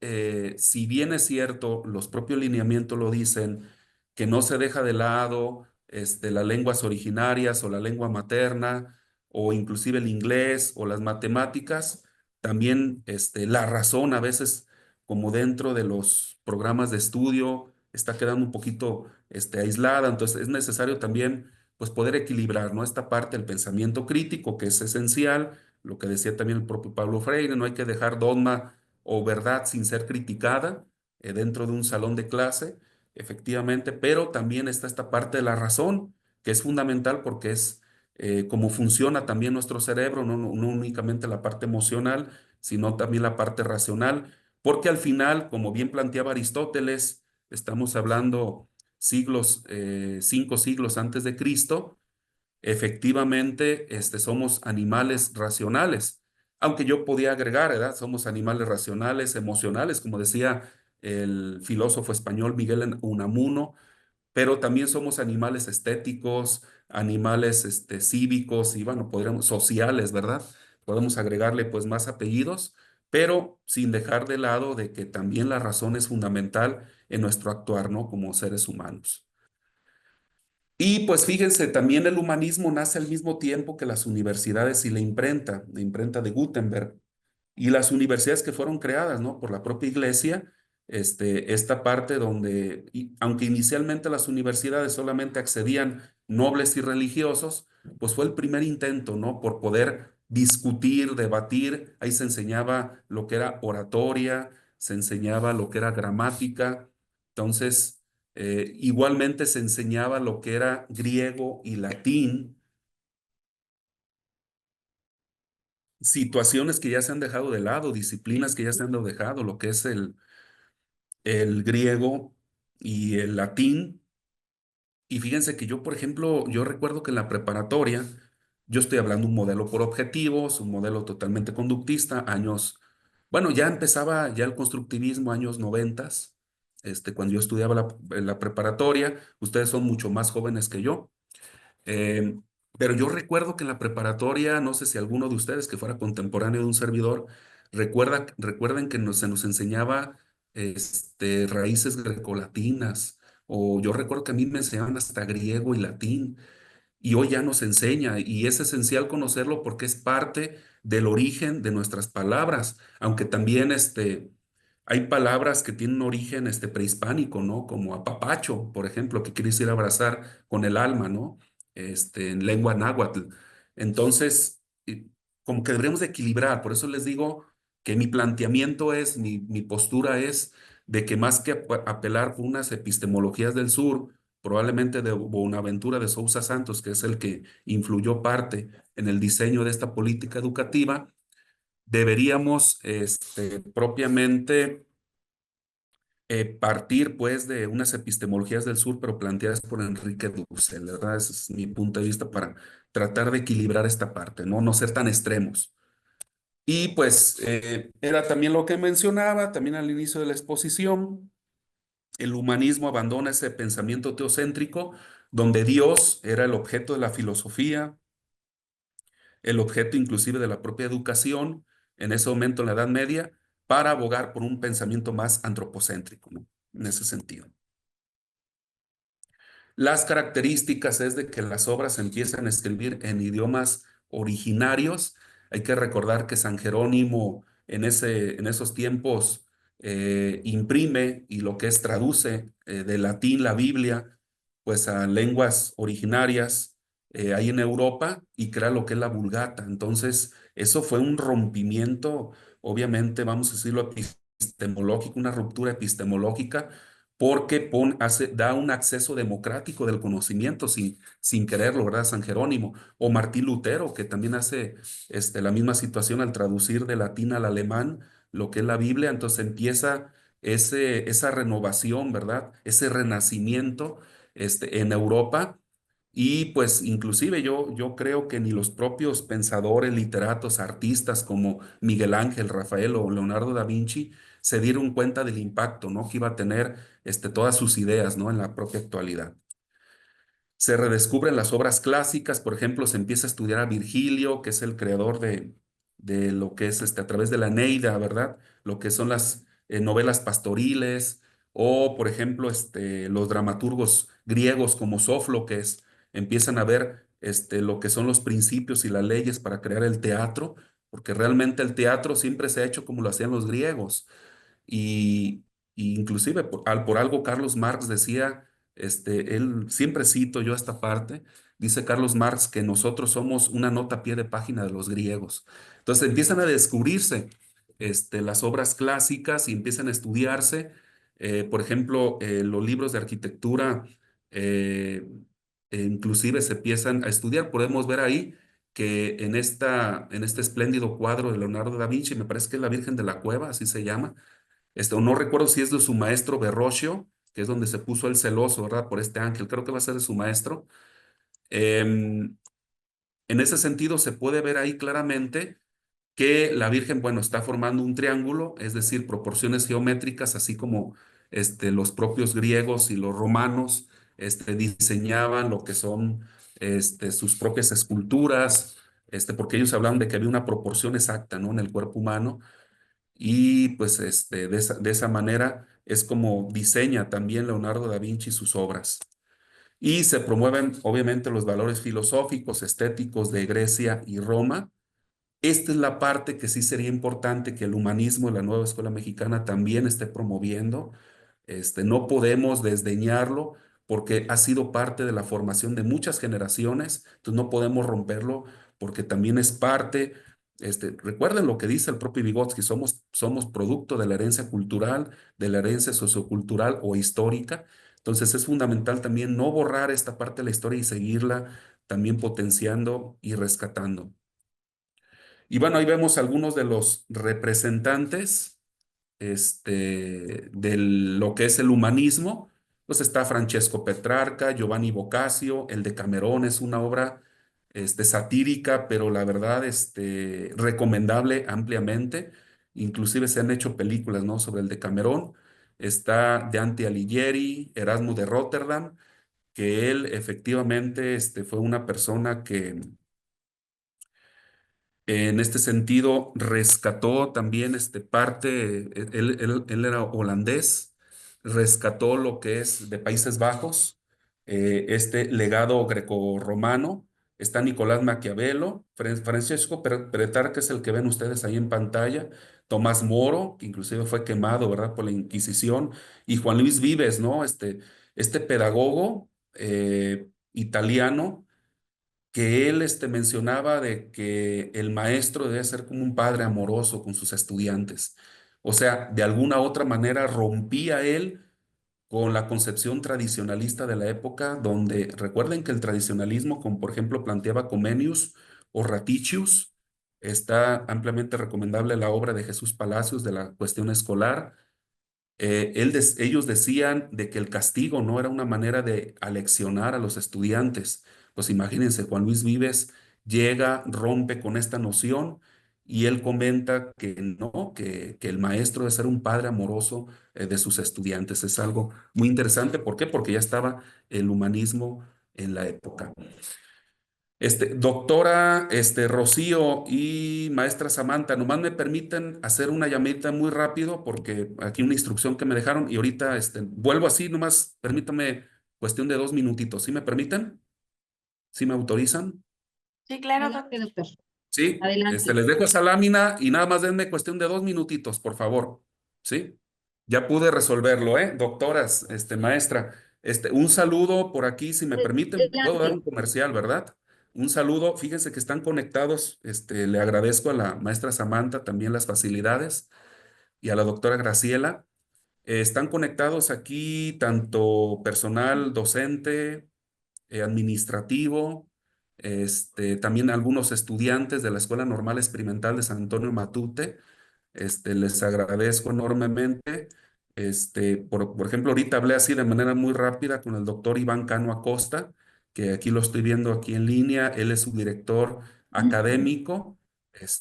si bien es cierto, los propios lineamientos lo dicen, que no se deja de lado las lenguas originarias o la lengua materna, o inclusive el inglés o las matemáticas, también la razón a veces, como dentro de los programas de estudio, está quedando un poquito aislada, entonces es necesario también pues poder equilibrar, ¿no? Esta parte del pensamiento crítico, que es esencial, lo que decía también el propio Pablo Freire, no hay que dejar dogma o verdad sin ser criticada dentro de un salón de clase, efectivamente, pero también está esta parte de la razón, que es fundamental porque es cómo funciona también nuestro cerebro, no únicamente la parte emocional, sino también la parte racional, porque al final, como bien planteaba Aristóteles, estamos hablando siglos, 5 siglos antes de Cristo, efectivamente, somos animales racionales. Aunque yo podía agregar, ¿verdad? Somos animales racionales, emocionales, como decía el filósofo español Miguel Unamuno, pero también somos animales estéticos, animales cívicos y, bueno, podríamos, sociales, ¿verdad? Podemos agregarle pues más apellidos, pero sin dejar de lado de que también la razón es fundamental en nuestro actuar, ¿no? Como seres humanos. Y pues fíjense, también el humanismo nace al mismo tiempo que las universidades y la imprenta de Gutenberg, y las universidades que fueron creadas, ¿no? Por la propia iglesia, esta parte donde, aunque inicialmente las universidades solamente accedían nobles y religiosos, pues fue el primer intento, ¿no? Por poder discutir, debatir, ahí se enseñaba lo que era oratoria, se enseñaba lo que era gramática, entonces, igualmente se enseñaba lo que era griego y latín, situaciones que ya se han dejado de lado, disciplinas que ya se han dejado, lo que es el griego y el latín. Y fíjense que yo, por ejemplo, yo recuerdo que en la preparatoria, yo estoy hablando un modelo por objetivos, un modelo totalmente conductista, años, bueno, ya empezaba ya el constructivismo, años noventas, cuando yo estudiaba la preparatoria, ustedes son mucho más jóvenes que yo. Eh, pero yo recuerdo que en la preparatoria, no sé si alguno de ustedes que fuera contemporáneo de un servidor, recuerden que se nos enseñaba raíces grecolatinas, o yo recuerdo que a mí me enseñaban hasta griego y latín, y hoy ya nos enseña, y es esencial conocerlo porque es parte del origen de nuestras palabras, aunque también hay palabras que tienen un origen prehispánico, ¿no? Como apapacho, por ejemplo, que quiere decir abrazar con el alma, ¿no? En lengua náhuatl. Entonces, como que deberíamos de equilibrar, por eso les digo que mi planteamiento es, mi postura es de que más que apelar por unas epistemologías del sur, probablemente de Bonaventura de Sousa Santos, que es el que influyó parte en el diseño de esta política educativa, deberíamos propiamente partir pues de unas epistemologías del sur, pero planteadas por Enrique Dussel, ¿verdad? Ese es mi punto de vista para tratar de equilibrar esta parte, ¿no? No ser tan extremos. Y pues era también lo que mencionaba, también al inicio de la exposición, el humanismo abandona ese pensamiento teocéntrico donde Dios era el objeto de la filosofía, el objeto inclusive de la propia educación, en ese momento en la Edad Media, para abogar por un pensamiento más antropocéntrico, ¿no? En ese sentido. Las características es de que las obras se empiezan a escribir en idiomas originarios. Hay que recordar que San Jerónimo en esos tiempos imprime y lo que es traduce de latín la Biblia pues a lenguas originarias ahí en Europa y crea lo que es la Vulgata. Entonces, eso fue un rompimiento, obviamente, vamos a decirlo, epistemológico, una ruptura epistemológica porque da un acceso democrático del conocimiento sin quererlo, ¿verdad? San Jerónimo o Martín Lutero, que también hace la misma situación al traducir de latín al alemán lo que es la Biblia, entonces empieza esa renovación, ¿verdad? Ese renacimiento en Europa Y pues inclusive yo creo que ni los propios pensadores, literatos, artistas como Miguel Ángel, Rafael o Leonardo da Vinci se dieron cuenta del impacto, ¿no? que iba a tener todas sus ideas, ¿no? en la propia actualidad. Se redescubren las obras clásicas, por ejemplo, se empieza a estudiar a Virgilio, que es el creador de lo que es a través de la Eneida, ¿verdad? Lo que son las novelas pastoriles, o por ejemplo, los dramaturgos griegos como Sófocles empiezan a ver lo que son los principios y las leyes para crear el teatro, porque realmente el teatro siempre se ha hecho como lo hacían los griegos. Y inclusive por algo Carlos Marx decía, él siempre cito yo esta parte, dice Carlos Marx que nosotros somos una nota a pie de página de los griegos. Entonces empiezan a descubrirse las obras clásicas y empiezan a estudiarse, por ejemplo, los libros de arquitectura, eh, inclusive se empiezan a estudiar. Podemos ver ahí que en este espléndido cuadro de Leonardo da Vinci, me parece que es la Virgen de la Cueva, así se llama, o no recuerdo si es de su maestro Verrocchio, que es donde se puso el celoso, ¿verdad? Por este ángel, creo que va a ser de su maestro. Em, en ese sentido, se puede ver ahí claramente que la Virgen, bueno, está formando un triángulo, es decir, proporciones geométricas, así como los propios griegos y los romanos diseñaban lo que son sus propias esculturas, porque ellos hablaban de que había una proporción exacta, ¿no? en el cuerpo humano. Y pues de esa manera es como diseña también Leonardo da Vinci sus obras. Y se promueven obviamente los valores filosóficos, estéticos de Grecia y Roma. Esta es la parte que sí sería importante que el humanismo y la nueva escuela mexicana también esté promoviendo. No podemos desdeñarlo porque ha sido parte de la formación de muchas generaciones, entonces no podemos romperlo porque también es parte, recuerden lo que dice el propio Vygotsky, somos producto de la herencia cultural, de la herencia sociocultural o histórica, entonces es fundamental también no borrar esta parte de la historia y seguirla también potenciando y rescatando. Y bueno, ahí vemos algunos de los representantes de lo que es el humanismo. Pues está Francesco Petrarca, Giovanni Boccaccio, el de Camerón es una obra satírica, pero la verdad recomendable ampliamente. Inclusive se han hecho películas, ¿no? sobre el de Camerón. Está Dante Alighieri, Erasmo de Rotterdam, que él efectivamente fue una persona que en este sentido, rescató también parte, él era holandés, rescató lo que es de Países Bajos, este legado grecorromano. Está Nicolás Maquiavelo, Francesco Petrarca, que es el que ven ustedes ahí en pantalla, Tomás Moro, que inclusive fue quemado, ¿verdad?, por la Inquisición, y Juan Luis Vives, ¿no? Este pedagogo italiano que él mencionaba de que el maestro debe ser como un padre amoroso con sus estudiantes. O sea, de alguna otra manera rompía él con la concepción tradicionalista de la época, donde recuerden que el tradicionalismo, como por ejemplo planteaba Comenius o Raticius, está ampliamente recomendable la obra de Jesús Palacios de la cuestión escolar. Ellos decían de que el castigo no era una manera de aleccionar a los estudiantes. Pues imagínense, Juan Luis Vives llega, rompe con esta noción y él comenta que no, que el maestro debe ser un padre amoroso de sus estudiantes. Es algo muy interesante. ¿Por qué? Porque ya estaba el humanismo en la época. Doctora, Rocío y maestra Samantha, nomás me permiten hacer una llamadita muy rápido porque aquí una instrucción que me dejaron y ahorita vuelvo así, nomás permítame cuestión de 2 minutitos. ¿Sí me permiten? ¿Sí me autorizan? Sí, claro, Adelante, doctor. Sí, Adelante. les dejo esa lámina y nada más denme cuestión de 2 minutitos, por favor. ¿Sí? Ya pude resolverlo, ¿eh? Doctoras, maestra, un saludo por aquí, si me permiten, puedo dar un Adelante. comercial, ¿verdad? Un saludo, fíjense que están conectados, le agradezco a la maestra Samantha también las facilidades y a la doctora Graciela. Están conectados aquí tanto personal docente, administrativo, también algunos estudiantes de la Escuela Normal Experimental de San Antonio Matute. Les agradezco enormemente. Por ejemplo, ahorita hablé así de manera muy rápida con el doctor Iván Cano Acosta, que aquí lo estoy viendo aquí en línea. Él es su director académico,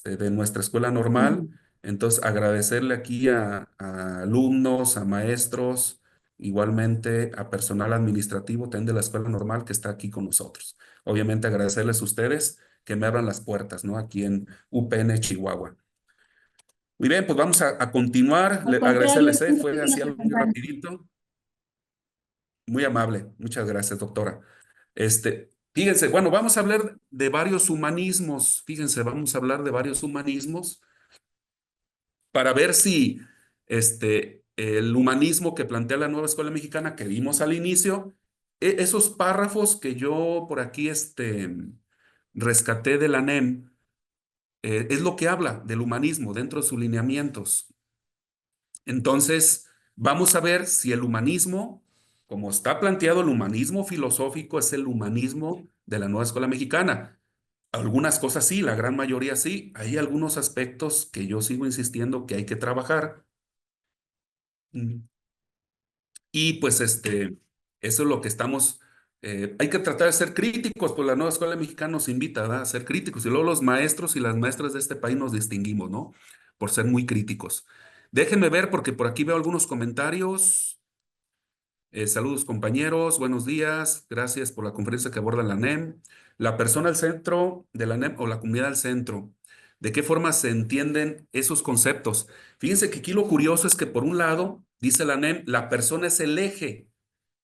de nuestra escuela normal. Entonces, agradecerle aquí a alumnos, a maestros, igualmente a personal administrativo también de la escuela normal que está aquí con nosotros. Obviamente agradecerles a ustedes que me abran las puertas, ¿no? Aquí en UPN Chihuahua. Muy bien, pues vamos a continuar. Al contrario, Agradecerles, es fue que así nos algo muy acompañe. rapidito. Muy amable. Muchas gracias, doctora. Fíjense, bueno, vamos a hablar de varios humanismos. Fíjense, vamos a hablar de varios humanismos para ver si el humanismo que plantea la nueva escuela mexicana que vimos al inicio, esos párrafos que yo por aquí rescaté de la NEM, es lo que habla del humanismo dentro de sus lineamientos. Entonces, vamos a ver si el humanismo, como está planteado, el humanismo filosófico es el humanismo de la nueva escuela mexicana. Algunas cosas sí, la gran mayoría sí. Hay algunos aspectos que yo sigo insistiendo que hay que trabajar. Mm. Y pues eso es lo que estamos, hay que tratar de ser críticos, pues la nueva escuela mexicana nos invita, ¿verdad?, a ser críticos. Y luego los maestros y las maestras de este país nos distinguimos, ¿no? Por ser muy críticos. Déjenme ver porque por aquí veo algunos comentarios. Saludos compañeros, buenos días, gracias por la conferencia que aborda la NEM. La persona al centro de la NEM o la comunidad al centro. ¿De qué forma se entienden esos conceptos? Fíjense que aquí lo curioso es que por un lado, dice la NEM, la persona es el eje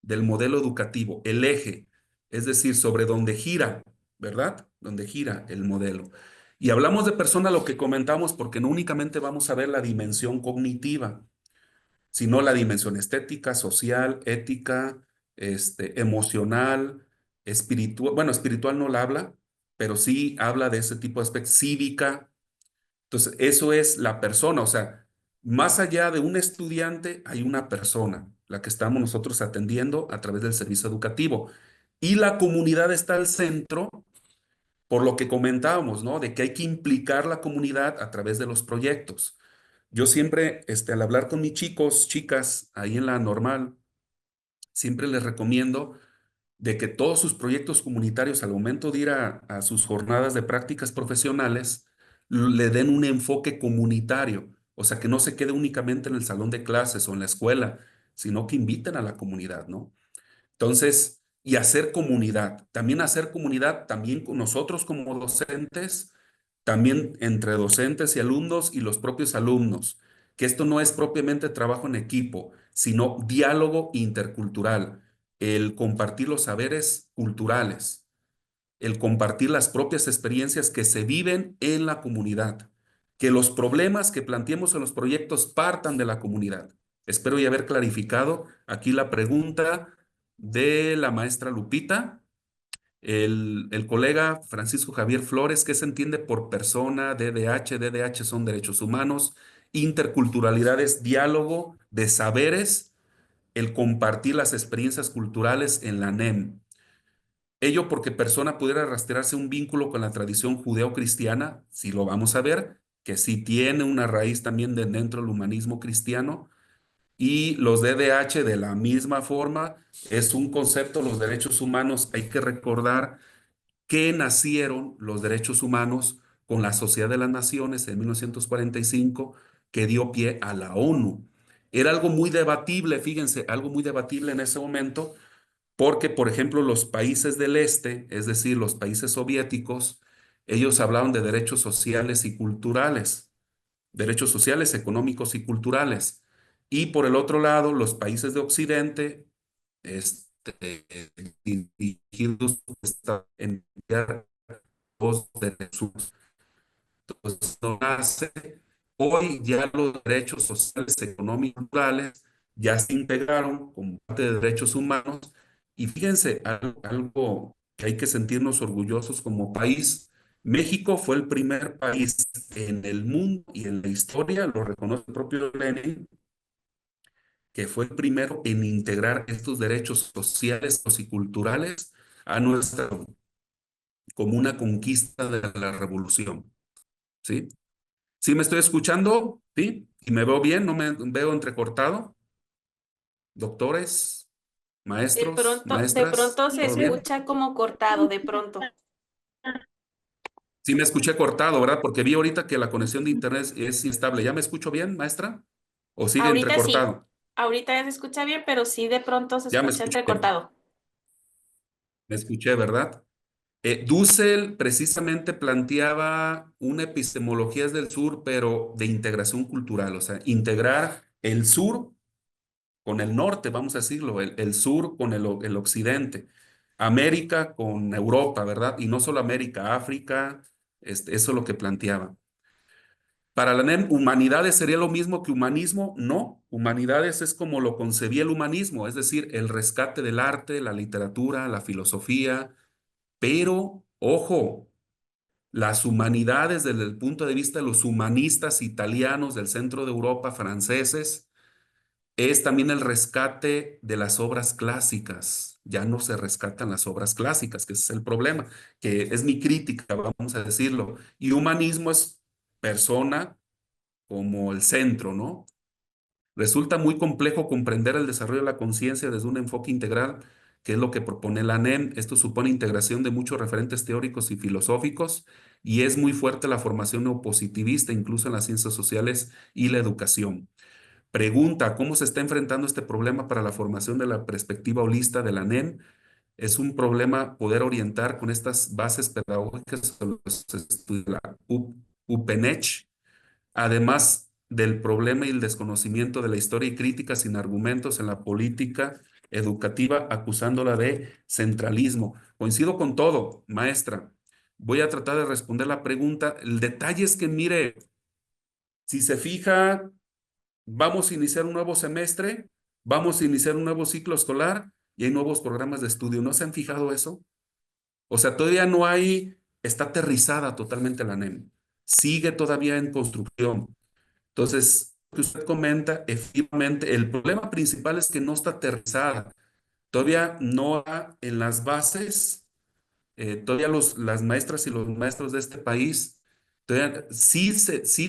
del modelo educativo, el eje, es decir, sobre donde gira, ¿verdad? Donde gira el modelo. Y hablamos de persona, lo que comentamos, porque no únicamente vamos a ver la dimensión cognitiva, sino la dimensión estética, social, ética, emocional, espiritual. Bueno, espiritual no la habla, pero sí habla de ese tipo de aspectos, cívica. Entonces, eso es la persona, o sea, más allá de un estudiante, hay una persona, la que estamos nosotros atendiendo a través del servicio educativo. Y la comunidad está al centro, por lo que comentábamos, ¿no? De que hay que implicar la comunidad a través de los proyectos. Yo siempre, al hablar con mis chicos, chicas, ahí en la normal, siempre les recomiendo de que todos sus proyectos comunitarios, al momento de ir a sus jornadas de prácticas profesionales, le den un enfoque comunitario. O sea, que no se quede únicamente en el salón de clases o en la escuela, sino que inviten a la comunidad, ¿no? Entonces, y hacer comunidad. También hacer comunidad, también con nosotros como docentes, también entre docentes y alumnos y los propios alumnos, que esto no es propiamente trabajo en equipo, sino diálogo intercultural, el compartir los saberes culturales, el compartir las propias experiencias que se viven en la comunidad, que los problemas que planteemos en los proyectos partan de la comunidad. Espero ya haber clarificado aquí la pregunta de la maestra Lupita. El colega Francisco Javier Flores, ¿qué se entiende por persona, DDH? DDH son derechos humanos, interculturalidad es diálogo de saberes, el compartir las experiencias culturales en la NEM. Ello porque persona pudiera rastrearse un vínculo con la tradición judeocristiana, si lo vamos a ver, que sí tiene una raíz también de dentro del humanismo cristiano, y los DDH de la misma forma, es un concepto, los derechos humanos, hay que recordar que nacieron los derechos humanos con la Sociedad de las Naciones en 1945, que dio pie a la ONU. Era algo muy debatible, fíjense, algo muy debatible en ese momento, porque, por ejemplo, los países del este, es decir, los países soviéticos, ellos hablaban de derechos sociales y culturales, derechos sociales, económicos y culturales. Y por el otro lado, los países de Occidente, dirigidos en los derechos. Entonces, no nace. Hoy ya los derechos sociales, económicos y culturales ya se integraron como parte de derechos humanos. Y fíjense, algo que hay que sentirnos orgullosos como país. México fue el primer país en el mundo y en la historia, lo reconoce el propio Lenin, que fue el primero en integrar estos derechos sociales y culturales a nuestra como una conquista de la revolución, ¿sí? ¿Sí me estoy escuchando? ¿Sí? ¿Y me veo bien? ¿No me veo entrecortado? Doctores. Maestros, De maestras, pronto se ¿todo bien? escucha como cortado, de pronto. Sí, me escuché cortado, ¿verdad? Porque vi ahorita que la conexión de internet es inestable. ¿Ya me escucho bien, maestra? ¿O sigue Ahorita sí, entrecortado? ahorita ya se escucha bien, pero sí de pronto se Ya me escucha escucho bien. entrecortado. Me escuché, ¿verdad? Dussel precisamente planteaba una epistemología del sur, pero de integración cultural, o sea, integrar el sur con el norte, vamos a decirlo, el sur con el occidente, América con Europa, ¿verdad? Y no solo América, África, eso es lo que planteaba. Para la NEM, humanidades sería lo mismo que humanismo. No, humanidades es como lo concebía el humanismo, es decir, el rescate del arte, la literatura, la filosofía, pero, ojo, las humanidades desde el punto de vista de los humanistas italianos del centro de Europa, franceses, es también el rescate de las obras clásicas. Ya no se rescatan las obras clásicas, que ese es el problema, que es mi crítica, vamos a decirlo. Y humanismo es persona como el centro, ¿no? Resulta muy complejo comprender el desarrollo de la conciencia desde un enfoque integral, que es lo que propone la NEM. Esto supone integración de muchos referentes teóricos y filosóficos y es muy fuerte la formación neopositivista, incluso en las ciencias sociales y la educación. Pregunta, ¿cómo se está enfrentando este problema para la formación de la perspectiva holista de la NEM? Es un problema poder orientar con estas bases pedagógicas a los estudios de la UPENECH, además del problema y el desconocimiento de la historia y crítica sin argumentos en la política educativa, acusándola de centralismo. Coincido con todo, maestra. Voy a tratar de responder la pregunta. El detalle es que, mire, si se fija, vamos a iniciar un nuevo semestre, vamos a iniciar un nuevo ciclo escolar y hay nuevos programas de estudio. ¿No se han fijado eso? O sea, todavía no hay, está aterrizada totalmente la NEM. Sigue todavía en construcción. Entonces, lo que usted comenta, efectivamente, el problema principal es que no está aterrizada. Todavía no está en las bases, todavía las maestras y los maestros de este país, todavía sí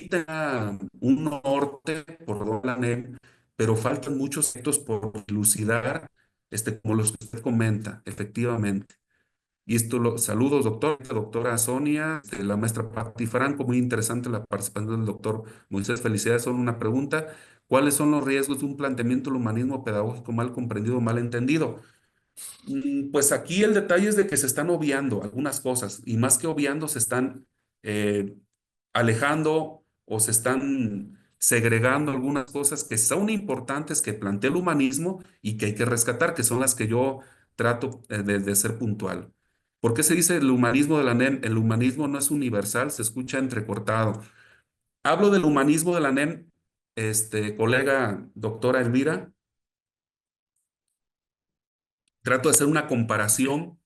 te da un norte por donde la NEM, pero faltan muchos aspectos por dilucidar, como los que usted comenta, efectivamente. Y saludos, doctor, doctora Sonia, la maestra Patti Franco, muy interesante la participación del doctor Moisés. Felicidades, solo una pregunta. ¿Cuáles son los riesgos de un planteamiento del humanismo pedagógico mal comprendido o mal entendido? Pues aquí el detalle es de que se están obviando algunas cosas y más que obviando se están eh, alejando o se están segregando algunas cosas que son importantes que plantea el humanismo y que hay que rescatar, que son las que yo trato de ser puntual. ¿Por qué se dice el humanismo de la NEM? El humanismo no es universal, se escucha entrecortado. Hablo del humanismo de la NEM, colega doctora Elvira, trato de hacer una comparación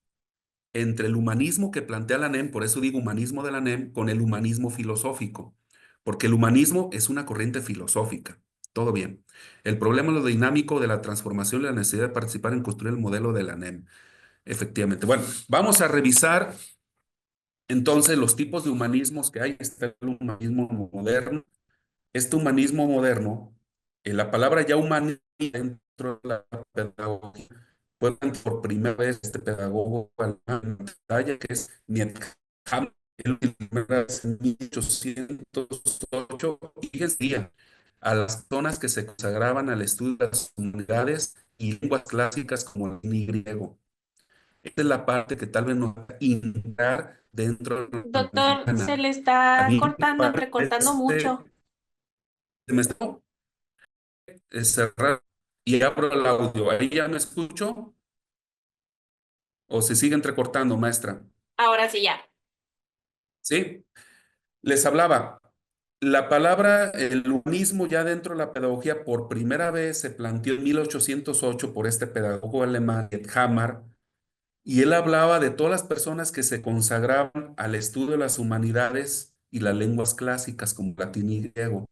entre el humanismo que plantea la NEM, por eso digo humanismo de la NEM, con el humanismo filosófico, porque el humanismo es una corriente filosófica, todo bien. El problema es lo dinámico de la transformación y la necesidad de participar en construir el modelo de la NEM, efectivamente. Bueno, vamos a revisar entonces los tipos de humanismos que hay. Está el humanismo moderno. Este humanismo moderno, la palabra ya humanidad dentro de la pedagogía, fue por primera vez este pedagogo alemán en pantalla, que es Nietzsche, en 1808, y decía a las personas que se consagraban al estudio de las humanidades y lenguas clásicas como el latín y griego. Esta es la parte que tal vez nos va a integrar dentro de la Doctor, se mexicana. le A está mí me cortando, entrecortando parece, mucho. se me está cerrar y abro el audio. ¿Ahí ya me escucho o se sigue entrecortando, maestra? Ahora sí ya. ¿Sí? Les hablaba. La palabra, el humanismo ya dentro de la pedagogía por primera vez se planteó en 1808 por este pedagogo alemán, Hammer, y él hablaba de todas las personas que se consagraban al estudio de las humanidades y las lenguas clásicas como latín y griego.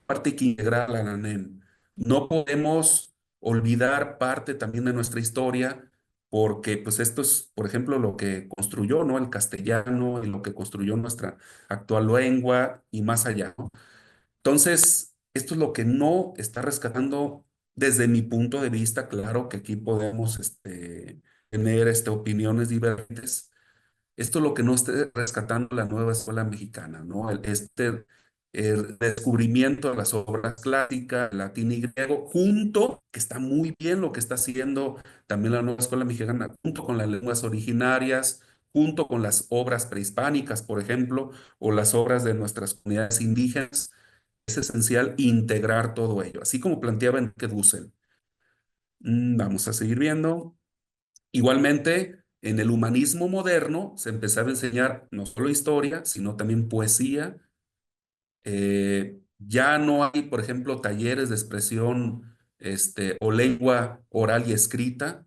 Parte que integrar a la NEM. No podemos olvidar parte también de nuestra historia, porque pues esto es, por ejemplo, lo que construyó, ¿no? El castellano y lo que construyó nuestra actual lengua y más allá, ¿no? Entonces, esto es lo que no está rescatando. Desde mi punto de vista, claro que aquí podemos tener opiniones divergentes. Esto es lo que no esté rescatando la nueva escuela mexicana, ¿no? El descubrimiento de las obras clásicas, latín y griego, junto, que está muy bien lo que está haciendo también la nueva escuela mexicana, junto con las lenguas originarias, junto con las obras prehispánicas, por ejemplo, o las obras de nuestras comunidades indígenas. Es esencial integrar todo ello, así como planteaba Enrique Dussel. Vamos a seguir viendo. Igualmente, en el humanismo moderno se empezaba a enseñar no solo historia, sino también poesía. Ya no hay, por ejemplo, talleres de expresión o lengua oral y escrita,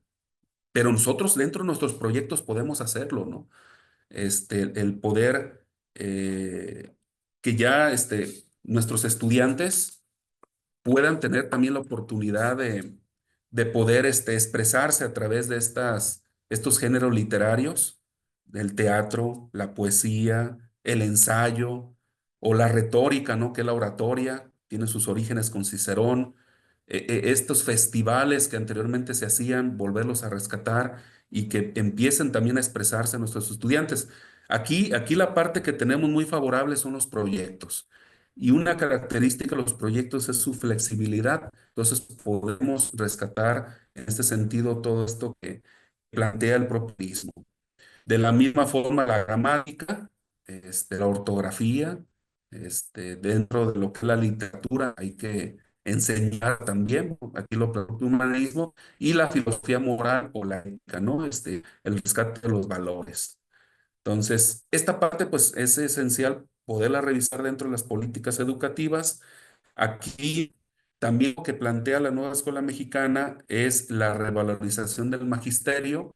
pero nosotros dentro de nuestros proyectos podemos hacerlo, ¿no? El poder que ya nuestros estudiantes puedan tener también la oportunidad de poder expresarse a través de estos géneros literarios, del teatro, la poesía, el ensayo o la retórica, ¿no? Que es la oratoria, tiene sus orígenes con Cicerón. Estos festivales que anteriormente se hacían, volverlos a rescatar y que empiecen también a expresarse nuestros estudiantes. Aquí la parte que tenemos muy favorable son los proyectos. Y una característica de los proyectos es su flexibilidad. Entonces, podemos rescatar en este sentido todo esto que plantea el proponismo. De la misma forma, la gramática, la ortografía, dentro de lo que es la literatura, hay que enseñar también, aquí lo plantea el humanismo, y la filosofía moral o la ética, ¿no? El rescate de los valores. Entonces, esta parte pues es esencial poderla revisar dentro de las políticas educativas. Aquí también lo que plantea la nueva escuela mexicana es la revalorización del magisterio.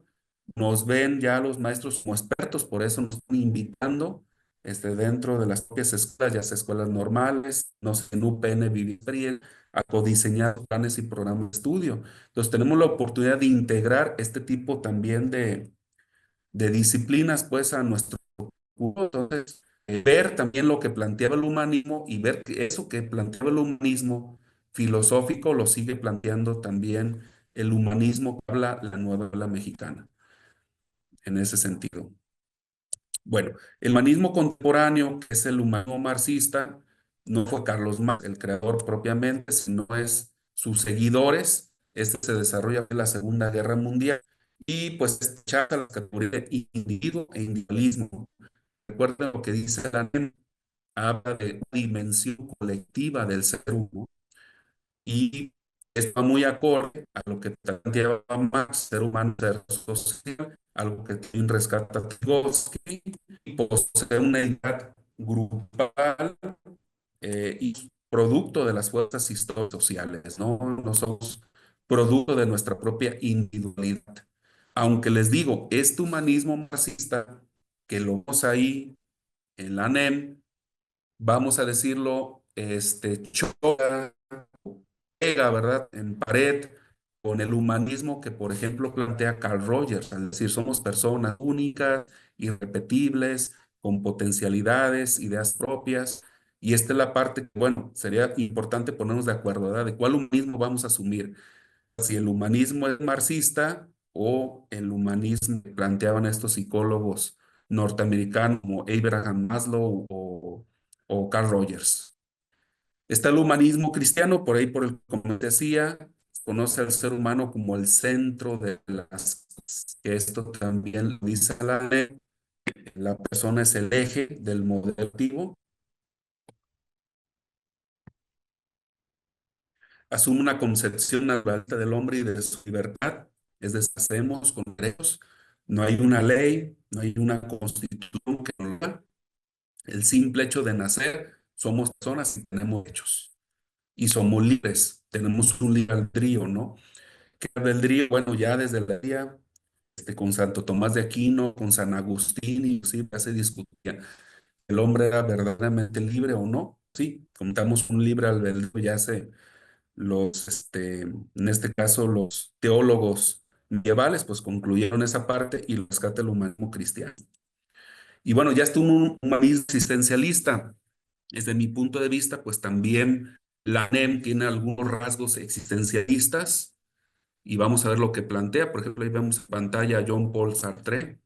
Nos ven ya los maestros como expertos, por eso nos están invitando dentro de las propias escuelas, ya sea escuelas normales, no sé, en UPN Vivir a codiseñar planes y programas de estudio. Entonces, tenemos la oportunidad de integrar este tipo también de disciplinas pues a nuestro curso. Entonces, ver también lo que planteaba el humanismo y ver que eso que planteaba el humanismo filosófico lo sigue planteando también el humanismo que habla la nueva ola mexicana en ese sentido. Bueno, el humanismo contemporáneo, que es el humanismo marxista, no fue Carlos Marx el creador propiamente, sino es sus seguidores. Este se desarrolla en la Segunda Guerra Mundial y pues chaca la categoría de individuo e individualismo. Recuerden lo que dice la NEM, habla de dimensión colectiva del ser humano y está muy acorde a lo que planteaba Marx, ser humano, ser social, algo que también rescata Vygotsky, y posee una entidad grupal y producto de las fuerzas históricas sociales, ¿no? No somos producto de nuestra propia individualidad. Aunque les digo, este humanismo marxista, que lo vemos ahí en la NEM, vamos a decirlo, choca, pega, ¿verdad? En pared con el humanismo que, por ejemplo, plantea Carl Rogers, al decir, somos personas únicas, irrepetibles, con potencialidades, ideas propias. Y esta es la parte que, bueno, sería importante ponernos de acuerdo, ¿verdad? De cuál humanismo vamos a asumir. Si el humanismo es marxista o el humanismo que planteaban estos psicólogos norteamericanos como Abraham Maslow o Carl Rogers. Está el humanismo cristiano, por ahí por el como te decía, conoce al ser humano como el centro de las cosas, que esto también lo dice la ley, la persona es el eje del modelo activo, asume una concepción natural del hombre y de su libertad, es decir, hacemos con derechos, no hay una ley, no hay una constitución que nos lo haga. El simple hecho de nacer, somos personas y tenemos derechos y somos libres, tenemos un libre albedrío, ¿no? Que albedrío, bueno, ya desde la día con Santo Tomás de Aquino, con San Agustín, y sí, ya se discutía, ¿el hombre era verdaderamente libre o no? Sí, contamos un libre albedrío, ya se, en este caso, los teólogos medievales, pues concluyeron esa parte y lo rescata el humanismo cristiano. Y bueno, ya está un humanismo existencialista. Desde mi punto de vista, pues también La NEM tiene algunos rasgos existencialistas y vamos a ver lo que plantea. Por ejemplo, ahí vemos en pantalla a Jean-Paul Sartre.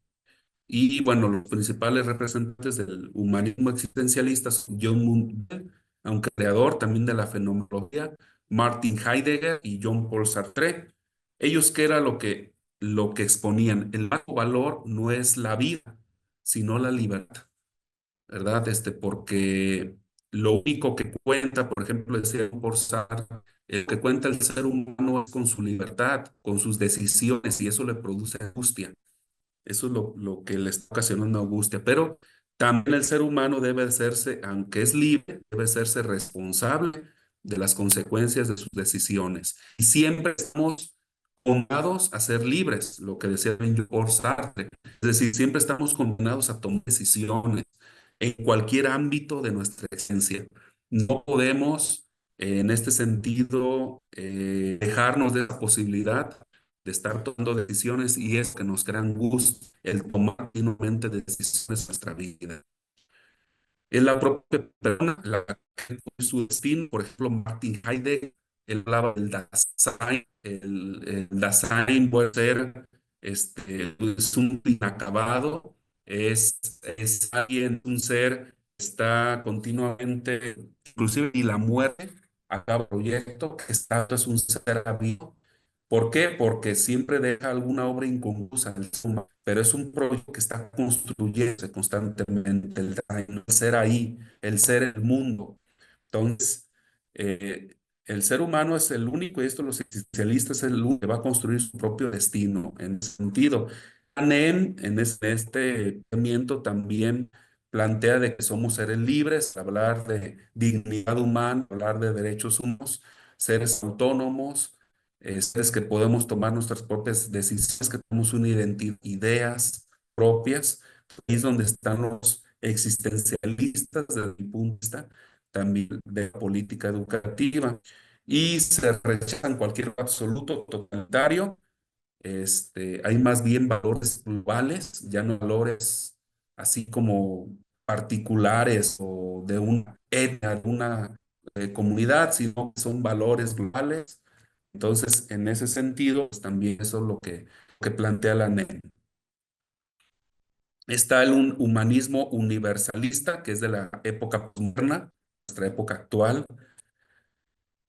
Y bueno, los principales representantes del humanismo existencialista son John Monnet, un creador también de la fenomenología, Martin Heidegger y John Paul Sartre. Ellos, ¿qué era lo que exponían? El máximo valor no es la vida, sino la libertad, ¿verdad? Porque lo único que cuenta, por ejemplo, decía John Paul Sartre, el que cuenta el ser humano es con su libertad, con sus decisiones, y eso le produce angustia. Eso es lo que le está ocasionando angustia. Pero también el ser humano debe hacerse, aunque es libre, debe hacerse responsable de las consecuencias de sus decisiones. Y siempre estamos condenados a ser libres, lo que decía Jean-Paul Sartre. Es decir, siempre estamos condenados a tomar decisiones en cualquier ámbito de nuestra existencia. No podemos, en este sentido, dejarnos de esa posibilidad de estar tomando decisiones y es que nos crea angustia el tomar continuamente decisiones en nuestra vida. Es la propia persona la que escoge su destino. Por ejemplo, Martin Heidegger, él hablaba del Dasein. El Dasein puede ser es un inacabado, es alguien, un ser que está continuamente, inclusive y la muerte acaba proyecto, que está, es un ser vivo. ¿Por qué? Porque siempre deja alguna obra inconclusa en el suma, pero es un proyecto que está construyéndose constantemente, el ser ahí, el ser el mundo. Entonces, el ser humano es el único, y esto los existencialistas, es el único que va a construir su propio destino. En ese sentido, Anem, en este pensamiento también plantea de que somos seres libres, hablar de dignidad humana, hablar de derechos humanos, seres autónomos, seres que podemos tomar nuestras propias decisiones, que tenemos una identidad, ideas propias. Ahí es donde están los existencialistas desde mi punto de vista también de política educativa, y se rechazan cualquier absoluto totalitario. Hay más bien valores globales, ya no valores así como particulares o de una etnia, de una comunidad, sino que son valores globales. Entonces, en ese sentido, pues, también eso es que plantea la NEM. Está el humanismo universalista, que es de la época moderna, nuestra época actual.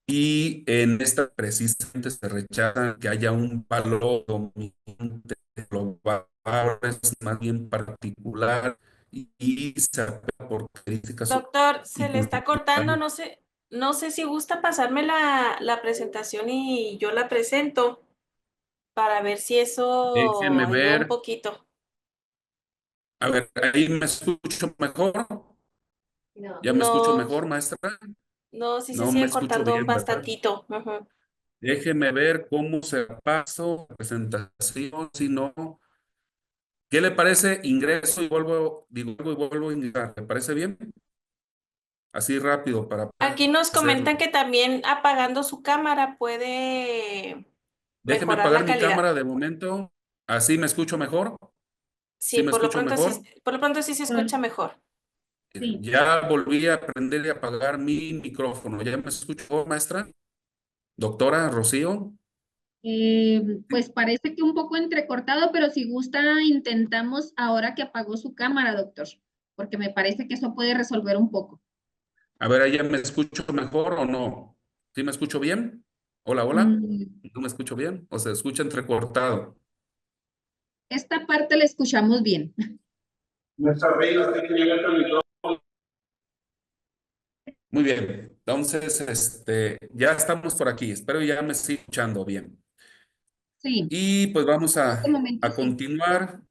Y en esta precisamente se rechaza que haya un valor dominante global, es más bien particular y se apela por características sociales Doctor, y se le está cortando, culturales. no sé si gusta pasarme la presentación y yo la presento para ver si eso Déjenme ayuda un ver, poquito. a ver, ahí me escucho mejor, ya me escucho No, mejor, maestra, no, sí se no me sigue escucho cortando bien, ¿verdad? bastantito. Ujú. Déjeme ver cómo se paso la presentación, si no, ¿qué le parece? Ingreso y vuelvo, digo, y vuelvo a ingresar, ¿le parece bien? Así rápido para poder Aquí nos hacerlo. comentan que también apagando su cámara puede Déjeme mejorar apagar la mi calidad. cámara de momento. Así me escucho mejor. Sí, ¿Sí me escucho mejor? por lo pronto sí se escucha mejor. Sí, Ya volví a aprender y apagar mi micrófono. ¿Ya me escucho, maestra? Doctora Rocío. pues parece que un poco entrecortado, pero si gusta, intentamos ahora que apagó su cámara, doctor, porque me parece que eso puede resolver un poco. A ver, ¿ya me escucho mejor o no? ¿Sí me escucho bien? Hola, hola. Mm, ¿No me escucho bien? ¿O se escucha entrecortado? esta parte la escuchamos bien. Nuestra reina tiene que llegar con el micrófono. Muy bien. Entonces, ya estamos por aquí. Espero ya me esté escuchando bien. Sí, Y pues vamos en este momento a sí. continuar.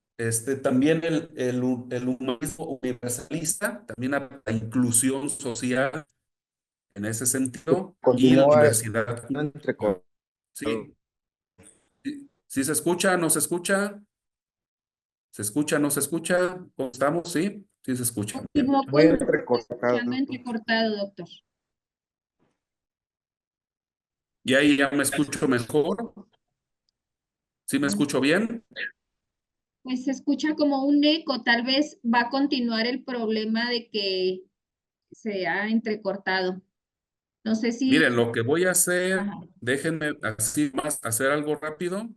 También el humanismo universalista, también la inclusión social en ese sentido y la Continúa diversidad cultural. entrecortado. ¿Sí? ¿Sí? ¿Sí se escucha? ¿No se escucha? ¿Se escucha? ¿No se escucha? ¿Cómo estamos? ¿Sí? Sí se escucha. Bien. Continuó Muy escuchando entrecortado. entrecortado, doctor. Y ahí ya me escucho mejor. ¿Sí me escucho bien? Pues se escucha como un eco, tal vez va a continuar el problema de que se ha entrecortado. No sé si... Miren, lo que voy a hacer, Ajá, déjenme así más hacer algo rápido.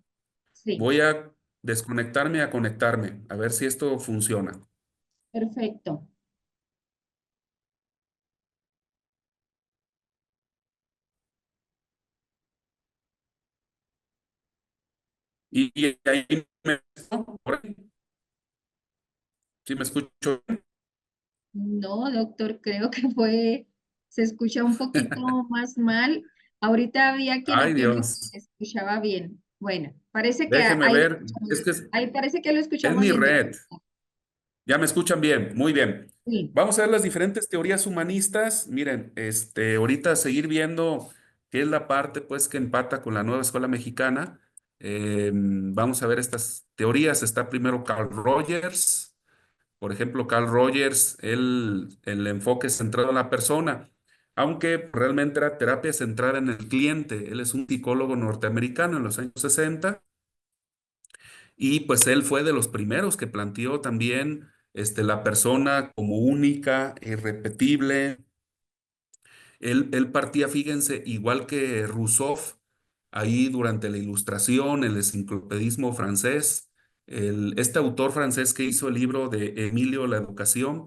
sí, Voy a desconectarme a conectarme, a ver si esto funciona. perfecto. Y ahí por ahí, ¿sí me escucho bien? No, doctor, creo que se escucha un poquito más mal. Ahorita había quien Ay, opinó que Dios. se escuchaba bien. Bueno, parece que Déjeme ahí lo ver. escuchamos Es que bien. Ahí parece que lo es escuchamos mi bien, red. doctor. Ya me escuchan bien, muy bien. Sí, Vamos a ver las diferentes teorías humanistas. Miren, ahorita seguir viendo qué es la parte pues que empata con la nueva escuela mexicana. Vamos a ver estas teorías. Está primero Carl Rogers. Por ejemplo, Carl Rogers, el enfoque centrado en la persona, aunque realmente era terapia centrada en el cliente. Él es un psicólogo norteamericano en los años 60. Y pues él fue de los primeros que planteó también la persona como única, irrepetible. Él partía, fíjense, igual que Rousseau, ahí durante la Ilustración, el enciclopedismo francés, este autor francés que hizo el libro de Emilio La Educación,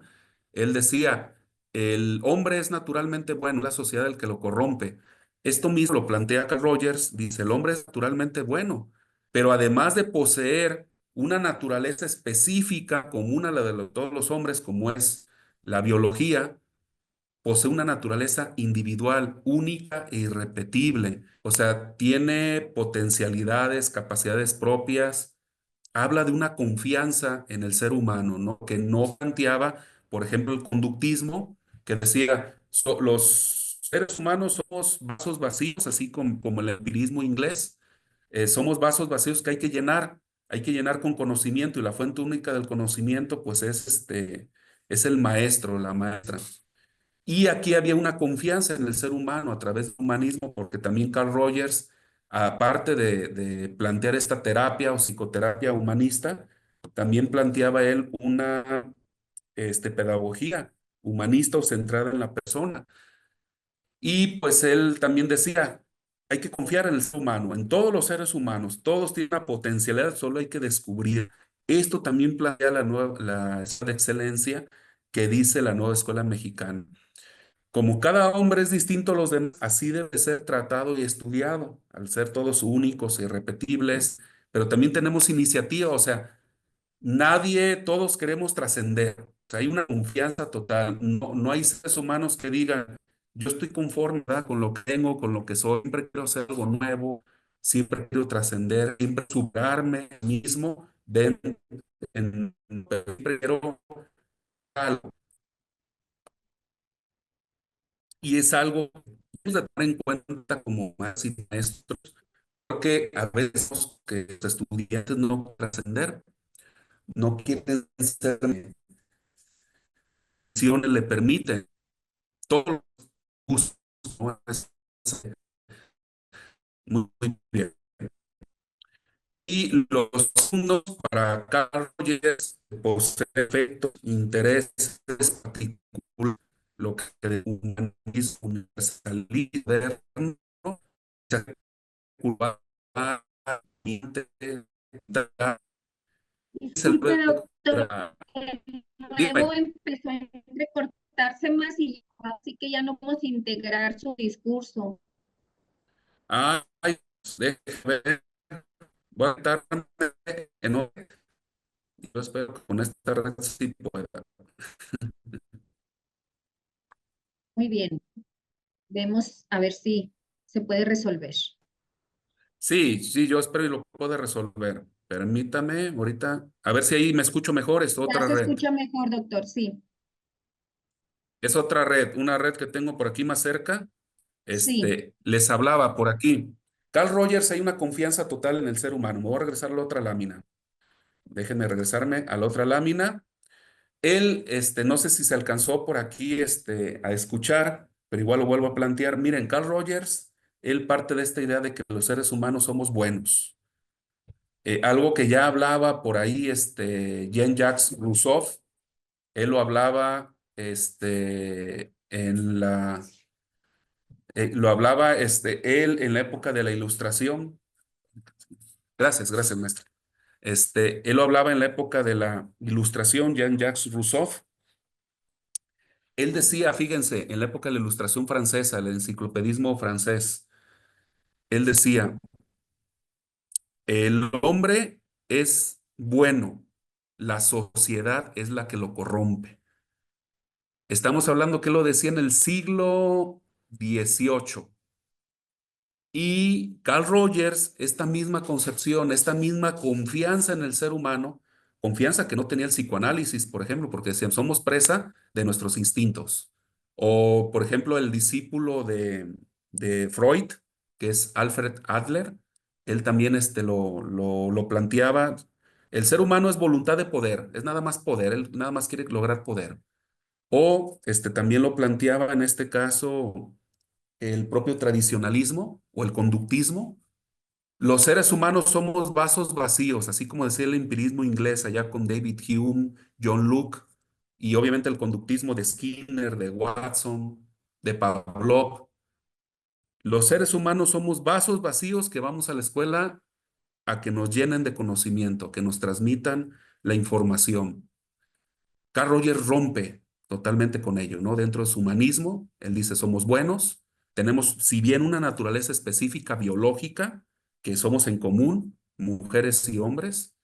él decía, el hombre es naturalmente bueno, es la sociedad el que lo corrompe. Esto mismo lo plantea Carl Rogers, dice, el hombre es naturalmente bueno, pero además de poseer una naturaleza específica común a la de todos los hombres, como es la biología, posee una naturaleza individual, única e irrepetible. O sea, tiene potencialidades, capacidades propias. Habla de una confianza en el ser humano, ¿no? Que no planteaba, por ejemplo, el conductismo, que decía, los seres humanos somos vasos vacíos, así como el empirismo inglés. Somos vasos vacíos que hay que llenar con conocimiento, y la fuente única del conocimiento, pues es el maestro, la maestra. Y aquí había una confianza en el ser humano a través del humanismo, porque también Carl Rogers, aparte de plantear esta terapia o psicoterapia humanista, también planteaba él una pedagogía humanista o centrada en la persona. Y pues él también decía, hay que confiar en el ser humano, en todos los seres humanos, todos tienen una potencialidad, solo hay que descubrir. Esto también plantea la escuela de excelencia que dice la nueva escuela mexicana. Como cada hombre es distinto a los demás, así debe ser tratado y estudiado, al ser todos únicos e irrepetibles, pero también tenemos iniciativa, o sea, todos queremos trascender, o sea, hay una confianza total, no hay seres humanos que digan, yo estoy conforme, ¿verdad?, con lo que tengo, con lo que soy, siempre quiero hacer algo nuevo, siempre quiero trascender, siempre superarme a mí mismo, siempre quiero algo. Y es algo que debemos de tener en cuenta como más y maestros, porque a veces que los estudiantes no quieren trascender, no quieren ser, misiones le permiten, todos los gustos, ¿no? Muy bien. Y los fondos para Carl Rogers poseen efectos, intereses particulares, lo que de humanismo universalista, ¿no? Curva, es el Disculpe, doctor, luego Dime. empezó a entrecortarse más y así que ya no podemos integrar su discurso. Ay, déjame ver. Voy a estar en otra. Yo espero que con esta red sí pueda. Muy bien, vemos a ver si se puede resolver. Sí, sí, yo espero y lo pueda resolver. Permítame ahorita, a ver si ahí me escucho mejor. Es Ya otra se red. escucha mejor, doctor, sí. Es otra red, una red que tengo por aquí más cerca. Sí, Les hablaba por aquí. Carl Rogers, hay una confianza total en el ser humano. Me voy a regresar a la otra lámina. Déjenme regresarme a la otra lámina. Él, no sé si se alcanzó por aquí, a escuchar, pero igual lo vuelvo a plantear. Miren, Carl Rogers, él parte de esta idea de que los seres humanos somos buenos. Algo que ya hablaba por ahí, Jean-Jacques Rousseau, él lo hablaba, Lo hablaba él en la época de la Ilustración. Gracias, gracias, maestro. Él lo hablaba en la época de la Ilustración, Jean-Jacques Rousseau. Él decía, fíjense, en la época de la Ilustración francesa, el enciclopedismo francés, él decía, el hombre es bueno, la sociedad es la que lo corrompe. Estamos hablando que lo decía en el siglo XVIII. Y Carl Rogers, esta misma concepción, esta misma confianza en el ser humano, confianza que no tenía el psicoanálisis, por ejemplo, porque decían, somos presa de nuestros instintos. O, por ejemplo, el discípulo de Freud, que es Alfred Adler, él también lo planteaba. El ser humano es voluntad de poder, es nada más poder, él nada más quiere lograr poder. O también lo planteaba en este caso el propio tradicionalismo o el conductismo. Los seres humanos somos vasos vacíos, así como decía el empirismo inglés allá con David Hume, John Locke, y obviamente el conductismo de Skinner, de Watson, de Pavlov. Los seres humanos somos vasos vacíos que vamos a la escuela a que nos llenen de conocimiento, que nos transmitan la información. Carl Rogers rompe totalmente con ello, ¿no? Dentro de su humanismo, él dice, somos buenos, tenemos, si bien una naturaleza específica biológica, que somos en común, mujeres y hombres,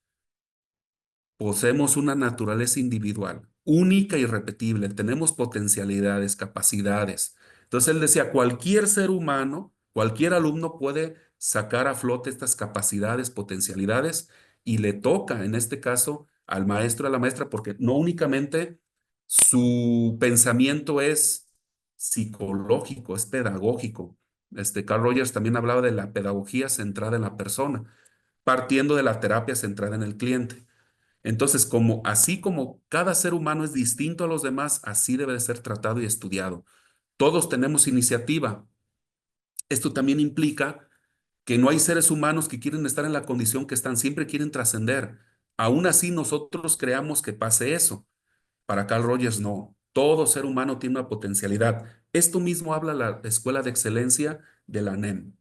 poseemos una naturaleza individual, única y irrepetible, tenemos potencialidades, capacidades. Entonces él decía, cualquier ser humano, cualquier alumno puede sacar a flote estas capacidades, potencialidades, y le toca, en este caso, al maestro, a la maestra, porque no únicamente su pensamiento es psicológico, es pedagógico. Carl Rogers también hablaba de la pedagogía centrada en la persona, partiendo de la terapia centrada en el cliente. Entonces, así como cada ser humano es distinto a los demás, así debe de ser tratado y estudiado. Todos tenemos iniciativa. Esto también implica que no hay seres humanos que quieren estar en la condición que están, siempre quieren trascender. Aún así, nosotros creamos que pase eso. Para Carl Rogers, no. Todo ser humano tiene una potencialidad. Esto mismo habla la Escuela de Excelencia de la NEM.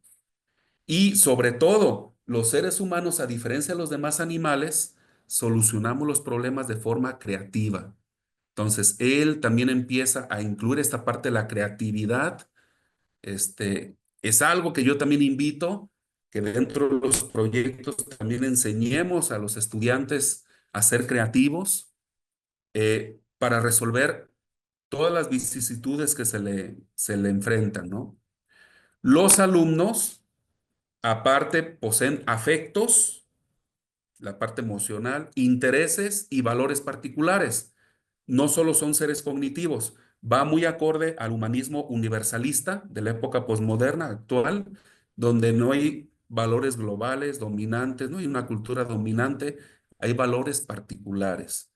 Y sobre todo, los seres humanos, a diferencia de los demás animales, solucionamos los problemas de forma creativa. Entonces, él también empieza a incluir esta parte de la creatividad. Es algo que yo también invito, que dentro de los proyectos también enseñemos a los estudiantes a ser creativos para resolver todas las vicisitudes que se le enfrentan, ¿no? Los alumnos aparte, poseen afectos, la parte emocional, intereses y valores particulares. No solo son seres cognitivos, va muy acorde al humanismo universalista de la época posmoderna actual, donde no hay valores globales dominantes, no hay una cultura dominante, hay valores particulares.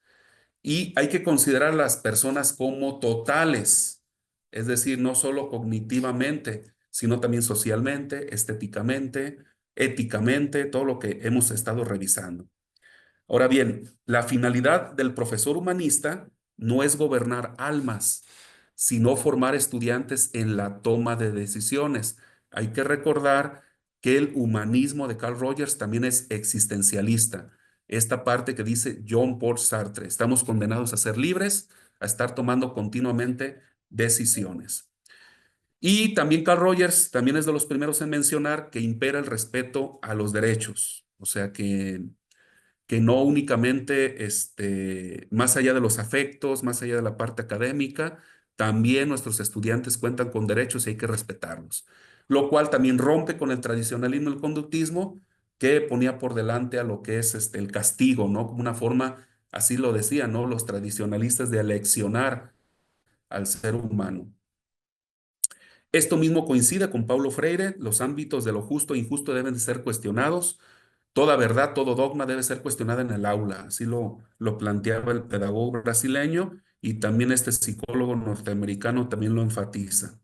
Y hay que considerar a las personas como totales, es decir, no solo cognitivamente, sino también socialmente, estéticamente, éticamente, todo lo que hemos estado revisando. Ahora bien, la finalidad del profesor humanista no es gobernar almas, sino formar estudiantes en la toma de decisiones. Hay que recordar que el humanismo de Carl Rogers también es existencialista. Esta parte que dice Jean Paul Sartre, estamos condenados a ser libres, a estar tomando continuamente decisiones. Y también Carl Rogers también es de los primeros en mencionar que impera el respeto a los derechos, o sea que no únicamente, más allá de los afectos, más allá de la parte académica, también nuestros estudiantes cuentan con derechos y hay que respetarlos. Lo cual también rompe con el tradicionalismo y el conductismo que ponía por delante a lo que es el castigo, ¿no? Como una forma, así lo decían, ¿no? Los tradicionalistas de aleccionar al ser humano. Esto mismo coincide con Paulo Freire, los ámbitos de lo justo e injusto deben de ser cuestionados. Toda verdad, todo dogma debe ser cuestionada en el aula. Así lo planteaba el pedagogo brasileño y también este psicólogo norteamericano también lo enfatiza.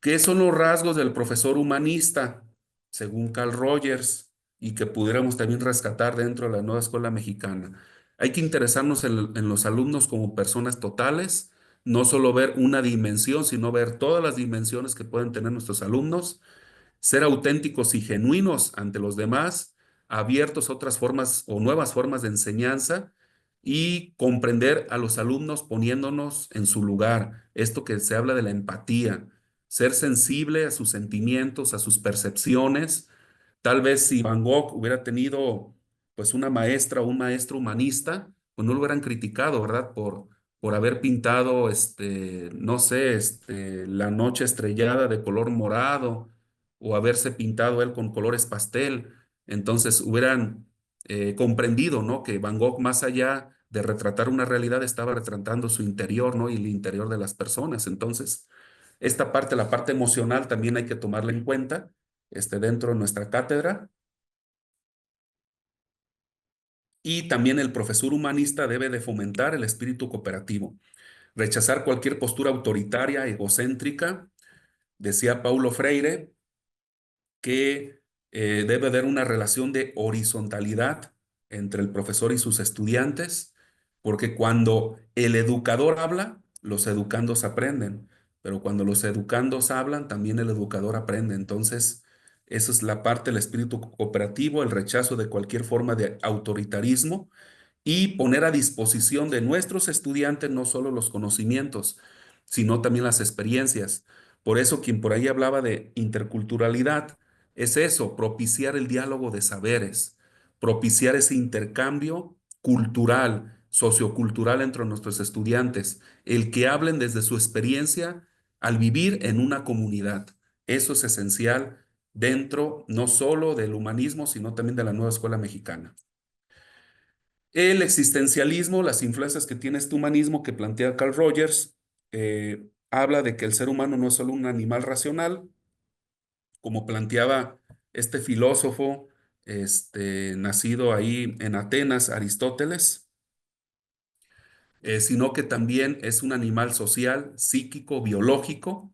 ¿Qué son los rasgos del profesor humanista, según Carl Rogers, y que pudiéramos también rescatar dentro de la nueva escuela mexicana? Hay que interesarnos en los alumnos como personas totales, no solo ver una dimensión, sino ver todas las dimensiones que pueden tener nuestros alumnos, ser auténticos y genuinos ante los demás, abiertos a otras formas o nuevas formas de enseñanza y comprender a los alumnos poniéndonos en su lugar. Esto que se habla de la empatía, ser sensible a sus sentimientos, a sus percepciones. Tal vez si Van Gogh hubiera tenido pues una maestra o un maestro humanista, pues no lo hubieran criticado, ¿verdad? Por haber pintado, no sé, la noche estrellada de color morado o haberse pintado él con colores pastel. Entonces hubieran comprendido, ¿no? Que Van Gogh, más allá de retratar una realidad, estaba retratando su interior, ¿no? Y el interior de las personas. Entonces, esta parte, la parte emocional, también hay que tomarla en cuenta, dentro de nuestra cátedra. Y también el profesor humanista debe de fomentar el espíritu cooperativo, rechazar cualquier postura autoritaria, egocéntrica. Decía Paulo Freire que debe haber una relación de horizontalidad entre el profesor y sus estudiantes, porque cuando el educador habla, los educandos aprenden, pero cuando los educandos hablan, también el educador aprende. Entonces, esa es la parte del espíritu cooperativo, el rechazo de cualquier forma de autoritarismo y poner a disposición de nuestros estudiantes no solo los conocimientos, sino también las experiencias. Por eso quien por ahí hablaba de interculturalidad, es eso, propiciar el diálogo de saberes, propiciar ese intercambio cultural, sociocultural entre nuestros estudiantes, el que hablen desde su experiencia al vivir en una comunidad. Eso es esencial dentro no solo del humanismo, sino también de la nueva escuela mexicana. El existencialismo, las influencias que tiene este humanismo que plantea Carl Rogers, habla de que el ser humano no es solo un animal racional, como planteaba este filósofo, nacido ahí en Atenas, Aristóteles, sino que también es un animal social, psíquico, biológico,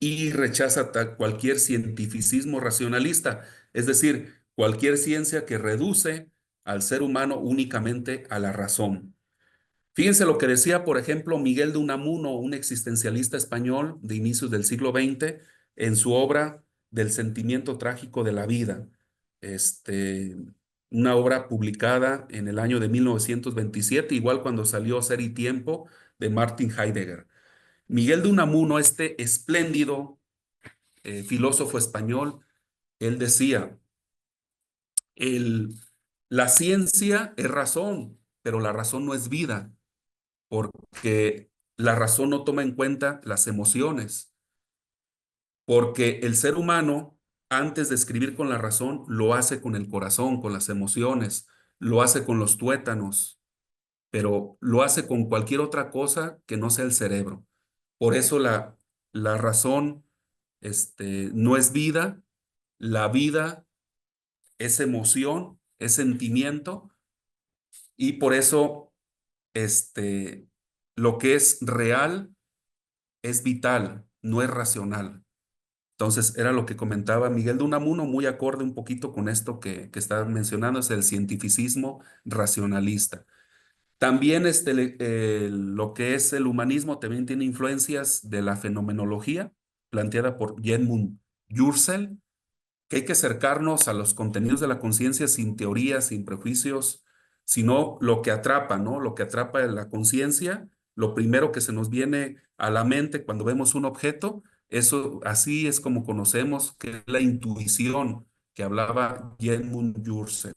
y rechaza cualquier cientificismo racionalista, es decir, cualquier ciencia que reduce al ser humano únicamente a la razón. Fíjense lo que decía, por ejemplo, Miguel de Unamuno, un existencialista español de inicios del siglo XX, en su obra Del sentimiento trágico de la vida, este, una obra publicada en el año de 1927, igual cuando salió Ser y Tiempo, de Martin Heidegger. Miguel de Unamuno, este espléndido filósofo español, él decía, el, la ciencia es razón, pero la razón no es vida, porque la razón no toma en cuenta las emociones, porque el ser humano, antes de escribir con la razón, lo hace con el corazón, con las emociones, lo hace con los tuétanos, pero lo hace con cualquier otra cosa que no sea el cerebro. Por eso la razón no es vida, la vida es emoción, es sentimiento, y por eso lo que es real es vital, no es racional. Entonces, era lo que comentaba Miguel de Unamuno, muy acorde un poquito con esto que estaba mencionando, es el cientificismo racionalista. También lo que es el humanismo también tiene influencias de la fenomenología planteada por Edmund Husserl, que hay que acercarnos a los contenidos de la conciencia sin teorías, sin prejuicios, sino lo que atrapa, ¿no? Lo que atrapa en la conciencia, lo primero que se nos viene a la mente cuando vemos un objeto, eso así es como conocemos que es la intuición que hablaba Edmund Husserl.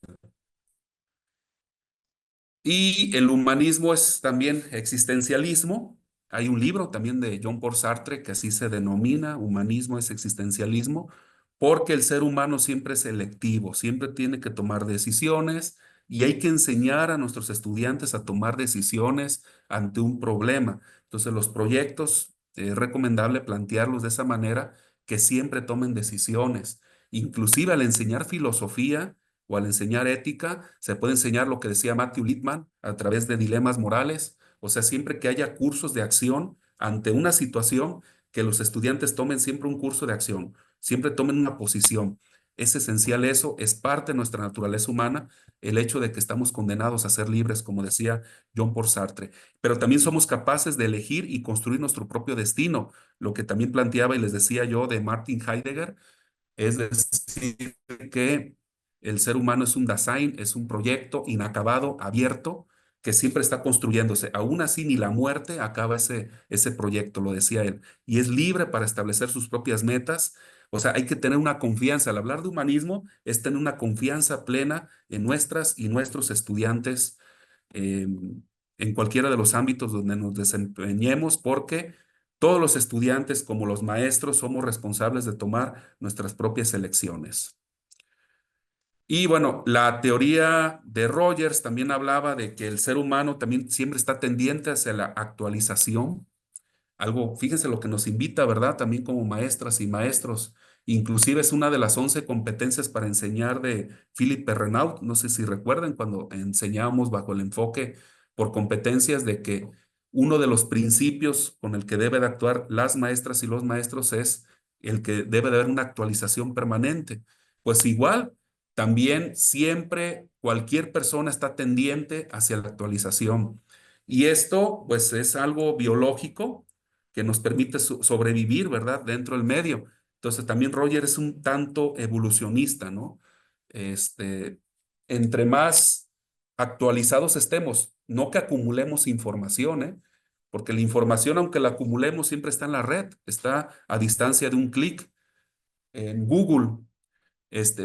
Y el humanismo es también existencialismo. Hay un libro también de Jean-Paul Sartre que así se denomina, humanismo es existencialismo, porque el ser humano siempre es selectivo, siempre tiene que tomar decisiones y hay que enseñar a nuestros estudiantes a tomar decisiones ante un problema. Entonces los proyectos es recomendable plantearlos de esa manera, que siempre tomen decisiones. Inclusive al enseñar filosofía, o al enseñar ética, se puede enseñar lo que decía Matthew Lipman a través de dilemas morales. O sea, siempre que haya cursos de acción ante una situación, que los estudiantes tomen siempre un curso de acción, siempre tomen una posición. Es esencial eso, es parte de nuestra naturaleza humana, el hecho de que estamos condenados a ser libres, como decía Jean Paul Sartre. Pero también somos capaces de elegir y construir nuestro propio destino, lo que también planteaba y les decía yo de Martin Heidegger, es decir, que el ser humano es un Dasein, es un proyecto inacabado, abierto, que siempre está construyéndose. Aún así, ni la muerte acaba ese proyecto, lo decía él. Y es libre para establecer sus propias metas. O sea, hay que tener una confianza. Al hablar de humanismo, es tener una confianza plena en nuestras y nuestros estudiantes en cualquiera de los ámbitos donde nos desempeñemos, porque todos los estudiantes, como los maestros, somos responsables de tomar nuestras propias elecciones. Y bueno, la teoría de Rogers también hablaba de que el ser humano también siempre está tendiente hacia la actualización. Algo, fíjense lo que nos invita, ¿verdad? También como maestras y maestros. Inclusive es una de las 11 competencias para enseñar de Philippe Renaud. No sé si recuerdan cuando enseñábamos bajo el enfoque por competencias de que uno de los principios con el que debe de actuar las maestras y los maestros es el que debe de haber una actualización permanente. Pues igual, también siempre cualquier persona está tendiente hacia la actualización. Y esto, pues, es algo biológico que nos permite sobrevivir, ¿verdad? Dentro del medio. Entonces, también Roger es un tanto evolucionista, ¿no? Este, entre más actualizados estemos, no que acumulemos información, ¿eh? Porque la información, aunque la acumulemos, siempre está en la red, está a distancia de un clic en Google.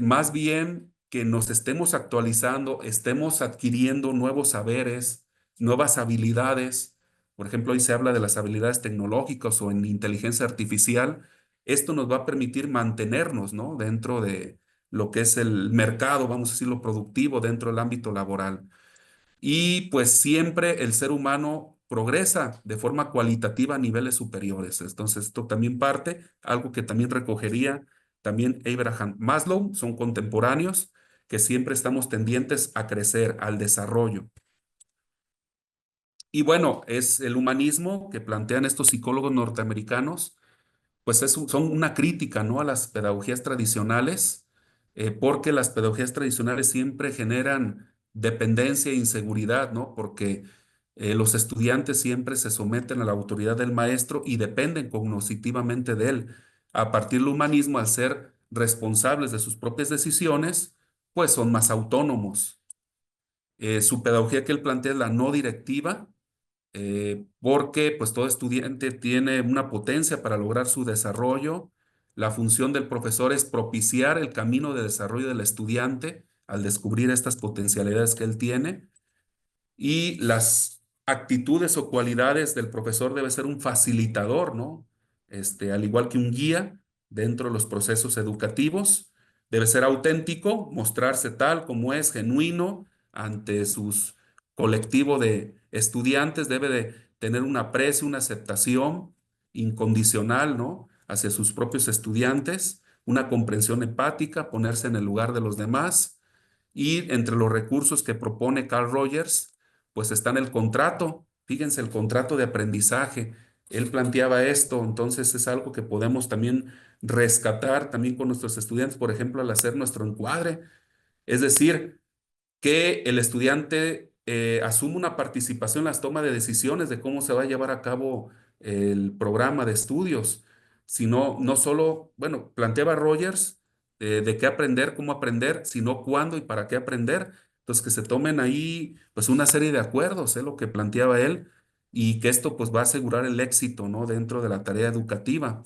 Más bien que nos estemos actualizando, estemos adquiriendo nuevos saberes, nuevas habilidades. Por ejemplo, hoy se habla de las habilidades tecnológicas o en inteligencia artificial. Esto nos va a permitir mantenernos, ¿no? Dentro de lo que es el mercado, vamos a decirlo, productivo dentro del ámbito laboral. Y pues siempre el ser humano progresa de forma cualitativa a niveles superiores. Entonces, esto también parte, algo que también recogería también Abraham Maslow, son contemporáneos, que siempre estamos tendientes a crecer, al desarrollo. Y bueno, es el humanismo que plantean estos psicólogos norteamericanos, pues son una crítica, ¿no? A las pedagogías tradicionales, porque las pedagogías tradicionales siempre generan dependencia e inseguridad, ¿no? Porque los estudiantes siempre se someten a la autoridad del maestro y dependen cognitivamente de él. A partir del humanismo, al ser responsables de sus propias decisiones, pues son más autónomos. Su pedagogía que él plantea es la no directiva, porque pues todo estudiante tiene una potencia para lograr su desarrollo. La función del profesor es propiciar el camino de desarrollo del estudiante al descubrir estas potencialidades que él tiene. Y las actitudes o cualidades del profesor debe ser un facilitador, ¿no? Al igual que un guía dentro de los procesos educativos. Debe ser auténtico, mostrarse tal como es, genuino ante sus colectivo de estudiantes. Debe de tener un aprecio, una aceptación incondicional, ¿no? Hacia sus propios estudiantes, una comprensión empática, ponerse en el lugar de los demás. Y entre los recursos que propone Carl Rogers, pues está en el contrato. Fíjense, el contrato de aprendizaje. Él planteaba esto, entonces es algo que podemos también rescatar también con nuestros estudiantes, por ejemplo, al hacer nuestro encuadre. Es decir, que el estudiante asuma una participación en las tomas de decisiones de cómo se va a llevar a cabo el programa de estudios, sino no solo, bueno, planteaba Rogers de qué aprender, cómo aprender, sino cuándo y para qué aprender. Entonces, que se tomen ahí pues una serie de acuerdos, lo que planteaba él, y que esto pues va a asegurar el éxito, ¿no? Dentro de la tarea educativa.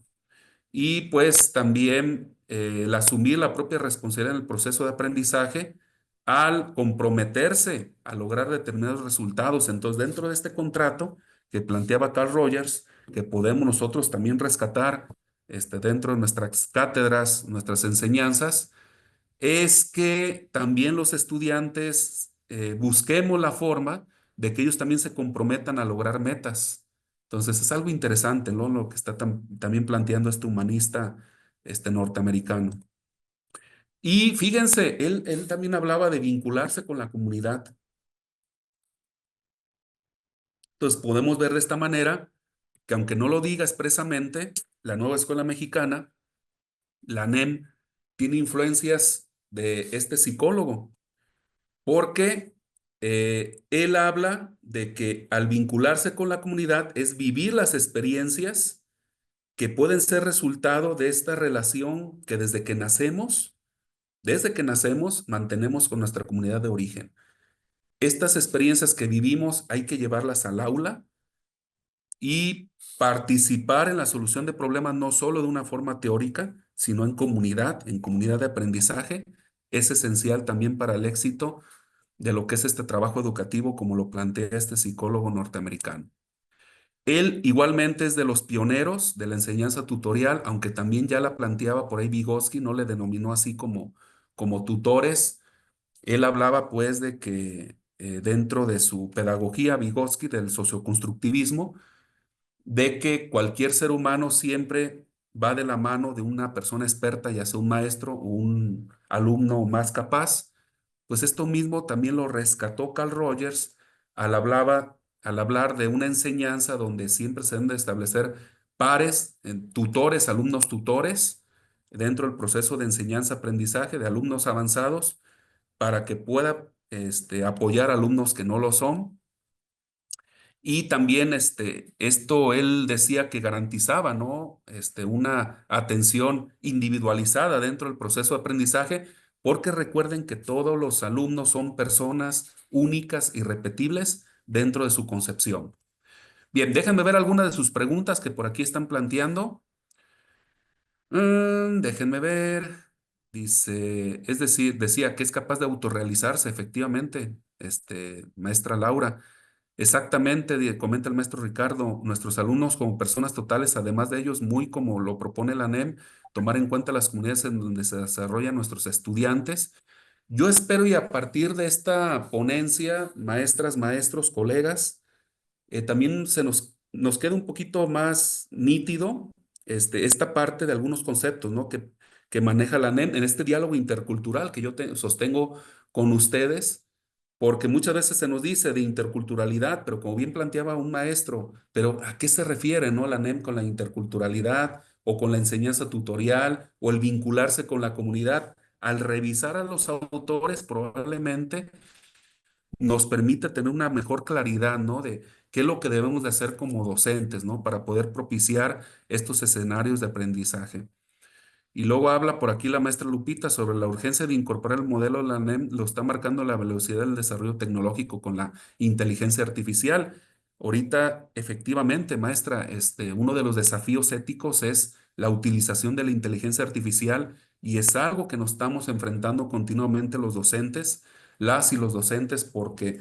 Y pues también el asumir la propia responsabilidad en el proceso de aprendizaje al comprometerse a lograr determinados resultados. Entonces, dentro de este contrato que planteaba Carl Rogers, que podemos nosotros también rescatar dentro de nuestras cátedras, nuestras enseñanzas, es que también los estudiantes busquemos la forma de que ellos también se comprometan a lograr metas. Entonces es algo interesante, ¿no? Lo que está también planteando este humanista norteamericano. Y fíjense, él también hablaba de vincularse con la comunidad. Entonces podemos ver de esta manera que aunque no lo diga expresamente, la nueva escuela mexicana, la NEM, tiene influencias de este psicólogo, porque él habla de que al vincularse con la comunidad es vivir las experiencias que pueden ser resultado de esta relación que desde que nacemos, mantenemos con nuestra comunidad de origen. Estas experiencias que vivimos hay que llevarlas al aula y participar en la solución de problemas no solo de una forma teórica, sino en comunidad de aprendizaje, es esencial también para el éxito de lo que es este trabajo educativo, como lo plantea este psicólogo norteamericano. Él igualmente es de los pioneros de la enseñanza tutorial, aunque también ya la planteaba por ahí Vygotsky, no le denominó así como tutores. Él hablaba pues de que dentro de su pedagogía Vygotsky, del socioconstructivismo, de que cualquier ser humano siempre va de la mano de una persona experta, ya sea un maestro o un alumno más capaz. Pues esto mismo también lo rescató Carl Rogers al hablar de una enseñanza donde siempre se deben de establecer pares, tutores, alumnos tutores, dentro del proceso de enseñanza-aprendizaje de alumnos avanzados, para que pueda apoyar a alumnos que no lo son. Y también esto él decía que garantizaba, ¿no? Una atención individualizada dentro del proceso de aprendizaje, porque recuerden que todos los alumnos son personas únicas, irrepetibles dentro de su concepción. Bien, déjenme ver algunas de sus preguntas que por aquí están planteando. Déjenme ver. Dice, es decir, decía que es capaz de autorrealizarse, efectivamente, maestra Laura. Exactamente, comenta el maestro Ricardo, nuestros alumnos como personas totales, además de ellos, muy como lo propone la ANEM, tomar en cuenta las comunidades en donde se desarrollan nuestros estudiantes. Yo espero y a partir de esta ponencia, maestras, maestros, colegas, también nos queda un poquito más nítido esta parte de algunos conceptos, ¿no? Que maneja la ANEM en este diálogo intercultural que yo sostengo con ustedes, porque muchas veces se nos dice de interculturalidad, pero como bien planteaba un maestro, pero ¿a qué se refiere, no, la ANEM con la interculturalidad o con la enseñanza tutorial o el vincularse con la comunidad? Al revisar a los autores, probablemente nos permite tener una mejor claridad, ¿no? De qué es lo que debemos de hacer como docentes, ¿no? Para poder propiciar estos escenarios de aprendizaje. Y luego habla por aquí la maestra Lupita sobre la urgencia de incorporar el modelo de la NEM, lo está marcando la velocidad del desarrollo tecnológico con la inteligencia artificial. Ahorita, efectivamente, maestra, uno de los desafíos éticos es la utilización de la inteligencia artificial y es algo que nos estamos enfrentando continuamente los docentes, las y los docentes, porque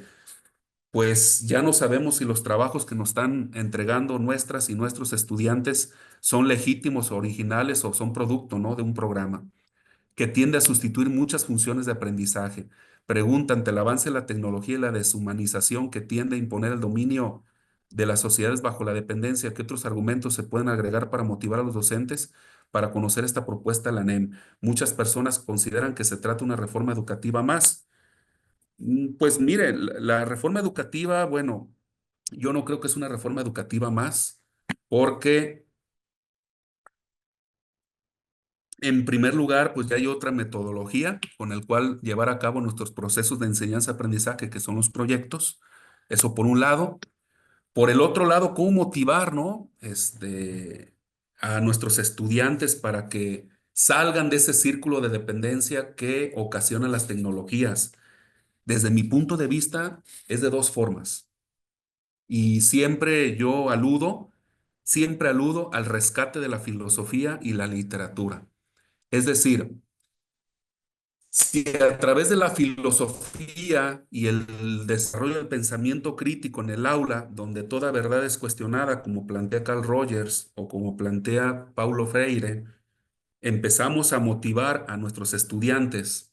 pues ya no sabemos si los trabajos que nos están entregando nuestras y nuestros estudiantes son legítimos o originales o son producto, ¿no? De un programa que tiende a sustituir muchas funciones de aprendizaje. Pregunta, ante el avance de la tecnología y la deshumanización que tiende a imponer el dominio de las sociedades bajo la dependencia, ¿qué otros argumentos se pueden agregar para motivar a los docentes para conocer esta propuesta de la NEM? Muchas personas consideran que se trata de una reforma educativa más. Pues mire, la reforma educativa, bueno, yo no creo que es una reforma educativa más, porque en primer lugar, pues ya hay otra metodología con el cual llevar a cabo nuestros procesos de enseñanza-aprendizaje, que son los proyectos. Eso por un lado. Por el otro lado, cómo motivar, ¿no? A nuestros estudiantes para que salgan de ese círculo de dependencia que ocasionan las tecnologías. Desde mi punto de vista, es de dos formas. Y siempre aludo al rescate de la filosofía y la literatura. Es decir, si a través de la filosofía y el desarrollo del pensamiento crítico en el aula, donde toda verdad es cuestionada, como plantea Carl Rogers o como plantea Paulo Freire, empezamos a motivar a nuestros estudiantes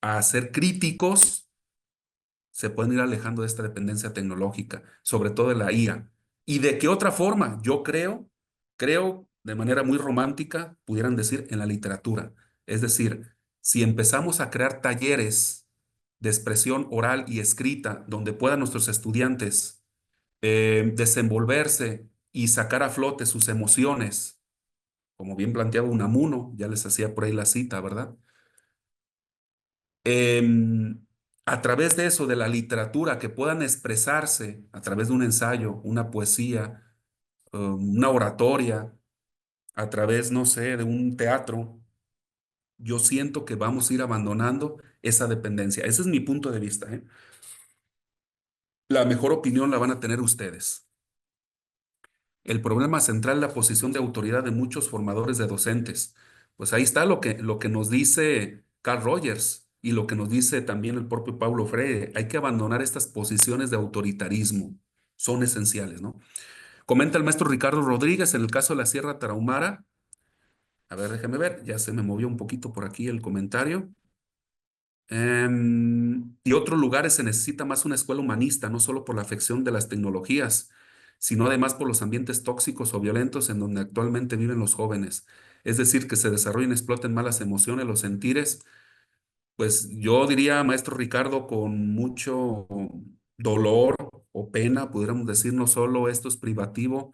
a ser críticos, se pueden ir alejando de esta dependencia tecnológica, sobre todo de la IA. ¿Y de qué otra forma? Yo creo de manera muy romántica, pudieran decir, en la literatura. Es decir, si empezamos a crear talleres de expresión oral y escrita donde puedan nuestros estudiantes desenvolverse y sacar a flote sus emociones como bien planteaba Unamuno, ya les hacía por ahí la cita, ¿verdad? Em, a través de eso, de la literatura, que puedan expresarse a través de un ensayo, una poesía, una oratoria, a través, no sé, de un teatro, yo siento que vamos a ir abandonando esa dependencia. Ese es mi punto de vista, ¿eh? La mejor opinión la van a tener ustedes. El problema central es la posición de autoridad de muchos formadores de docentes. Pues ahí está lo que nos dice Carl Rogers y lo que nos dice también el propio Paulo Freire. Hay que abandonar estas posiciones de autoritarismo. Son esenciales, ¿no? Comenta el maestro Ricardo Rodríguez en el caso de la Sierra Tarahumara. A ver, déjeme ver, ya se me movió un poquito por aquí el comentario. Y otros lugares se necesita más una escuela humanista, no solo por la afección de las tecnologías, sino además por los ambientes tóxicos o violentos en donde actualmente viven los jóvenes. Es decir, que se desarrollen y exploten malas emociones, los sentires. Pues yo diría, maestro Ricardo, con mucho dolor o pena, pudiéramos decir, no solo esto es privativo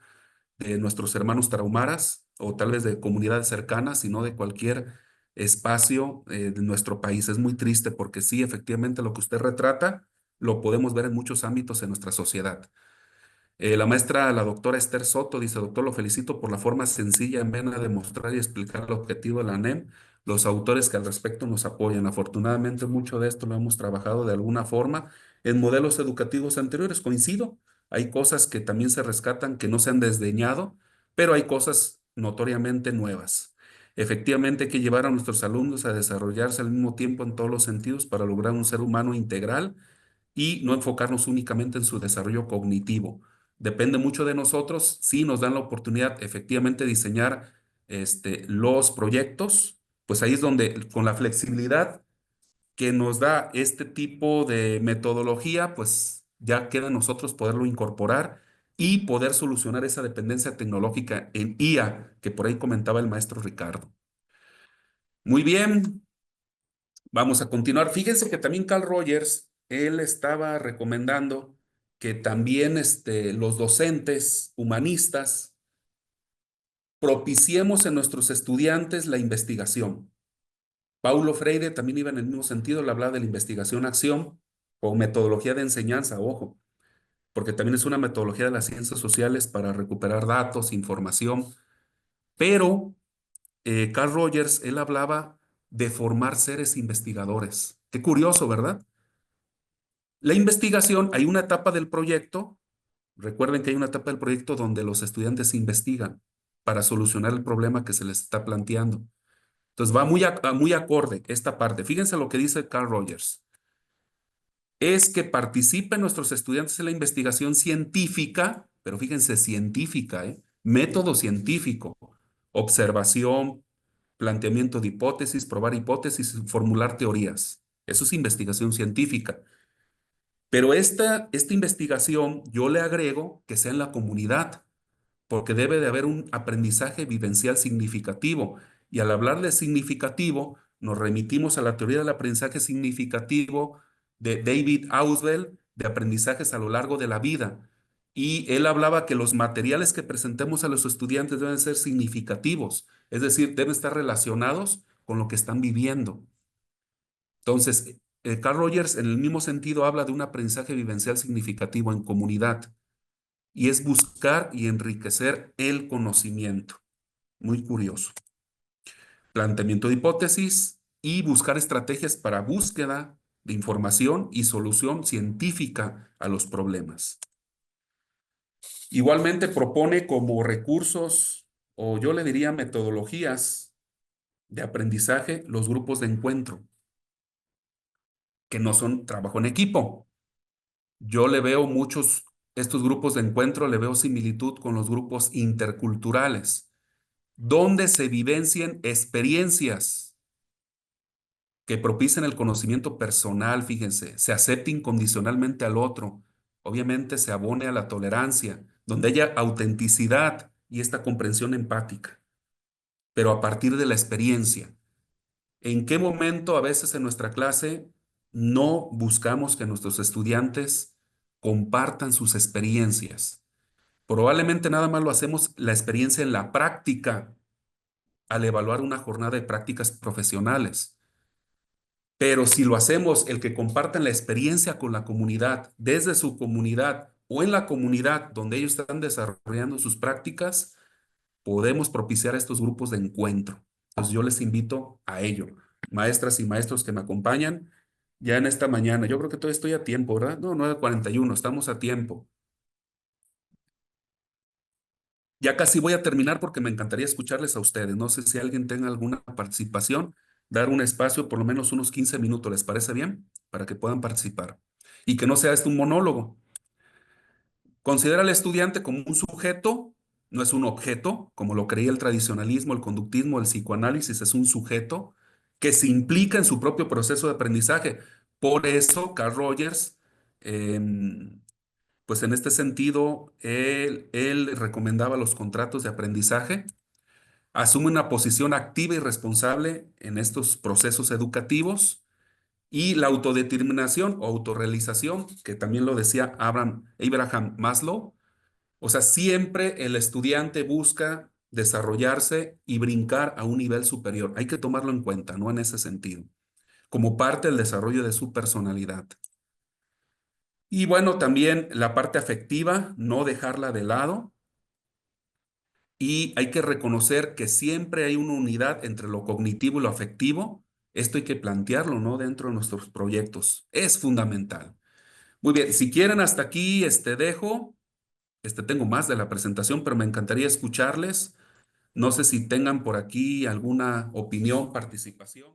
de nuestros hermanos tarahumaras o tal vez de comunidades cercanas, sino de cualquier espacio de nuestro país. Es muy triste porque sí, efectivamente, lo que usted retrata lo podemos ver en muchos ámbitos en nuestra sociedad. La maestra, la doctora Esther Soto, dice: doctor, lo felicito por la forma sencilla y amena de mostrar y explicar el objetivo de la ANEM. Los autores que al respecto nos apoyan. Afortunadamente, mucho de esto lo hemos trabajado de alguna forma en modelos educativos anteriores. Coincido. Hay cosas que también se rescatan que no se han desdeñado, pero hay cosas notoriamente nuevas. Efectivamente, hay que llevar a nuestros alumnos a desarrollarse al mismo tiempo en todos los sentidos para lograr un ser humano integral y no enfocarnos únicamente en su desarrollo cognitivo. Depende mucho de nosotros si nos dan la oportunidad efectivamente de diseñar los proyectos, pues ahí es donde con la flexibilidad que nos da este tipo de metodología, pues ya queda en nosotros poderlo incorporar y poder solucionar esa dependencia tecnológica en IA que por ahí comentaba el maestro Ricardo. Muy bien, vamos a continuar. Fíjense que también Carl Rogers, él estaba recomendando que también los docentes humanistas propiciemos en nuestros estudiantes la investigación. Paulo Freire también iba en el mismo sentido, le hablaba de la investigación-acción o metodología de enseñanza, ojo, porque también es una metodología de las ciencias sociales para recuperar datos, información, pero Carl Rogers, él hablaba de formar seres investigadores. Qué curioso, ¿verdad? La investigación, hay una etapa del proyecto, recuerden que hay una etapa del proyecto donde los estudiantes investigan para solucionar el problema que se les está planteando. Entonces va muy acorde esta parte. Fíjense lo que dice Carl Rogers. Es que participen nuestros estudiantes en la investigación científica, pero fíjense, científica, ¿eh? Método científico, observación, planteamiento de hipótesis, probar hipótesis, formular teorías. Eso es investigación científica. Pero esta investigación yo le agrego que sea en la comunidad, porque debe de haber un aprendizaje vivencial significativo. Y al hablar de significativo, nos remitimos a la teoría del aprendizaje significativo de David Ausubel, de aprendizajes a lo largo de la vida. Y él hablaba que los materiales que presentemos a los estudiantes deben ser significativos, es decir, deben estar relacionados con lo que están viviendo. Entonces, Carl Rogers en el mismo sentido habla de un aprendizaje vivencial significativo en comunidad y es buscar y enriquecer el conocimiento. Muy curioso. Planteamiento de hipótesis y buscar estrategias para búsqueda de información y solución científica a los problemas. Igualmente propone como recursos, o yo le diría metodologías de aprendizaje, los grupos de encuentro, que no son trabajo en equipo. Yo le veo estos grupos de encuentro, le veo similitud con los grupos interculturales, donde se vivencien experiencias que propicien el conocimiento personal, fíjense, se acepte incondicionalmente al otro, obviamente se abone a la tolerancia, donde haya autenticidad y esta comprensión empática, pero a partir de la experiencia. ¿En qué momento a veces en nuestra clase no buscamos que nuestros estudiantes compartan sus experiencias? Probablemente nada más lo hacemos la experiencia en la práctica, al evaluar una jornada de prácticas profesionales. Pero si lo hacemos, el que compartan la experiencia con la comunidad, desde su comunidad o en la comunidad donde ellos están desarrollando sus prácticas, podemos propiciar estos grupos de encuentro. Entonces yo les invito a ello. Maestras y maestros que me acompañan ya en esta mañana. Yo creo que todavía estoy a tiempo, ¿verdad? No, 9:41, estamos a tiempo. Ya casi voy a terminar porque me encantaría escucharles a ustedes. No sé si alguien tenga alguna participación, dar un espacio, por lo menos unos 15 minutos, ¿les parece bien? Para que puedan participar. Y que no sea esto un monólogo. Considera al estudiante como un sujeto, no es un objeto, como lo creía el tradicionalismo, el conductismo, el psicoanálisis, es un sujeto que se implica en su propio proceso de aprendizaje. Por eso, Carl Rogers, pues en este sentido, él recomendaba los contratos de aprendizaje, asume una posición activa y responsable en estos procesos educativos y la autodeterminación o autorrealización, que también lo decía Abraham Maslow. O sea, siempre el estudiante busca desarrollarse y brincar a un nivel superior. Hay que tomarlo en cuenta, ¿no? En ese sentido, como parte del desarrollo de su personalidad. Y bueno, también la parte afectiva, no dejarla de lado. Y hay que reconocer que siempre hay una unidad entre lo cognitivo y lo afectivo. Esto hay que plantearlo, ¿no? Dentro de nuestros proyectos. Es fundamental. Muy bien, si quieren hasta aquí, dejo. Tengo más de la presentación, pero me encantaría escucharles. No sé si tengan por aquí alguna opinión, participación.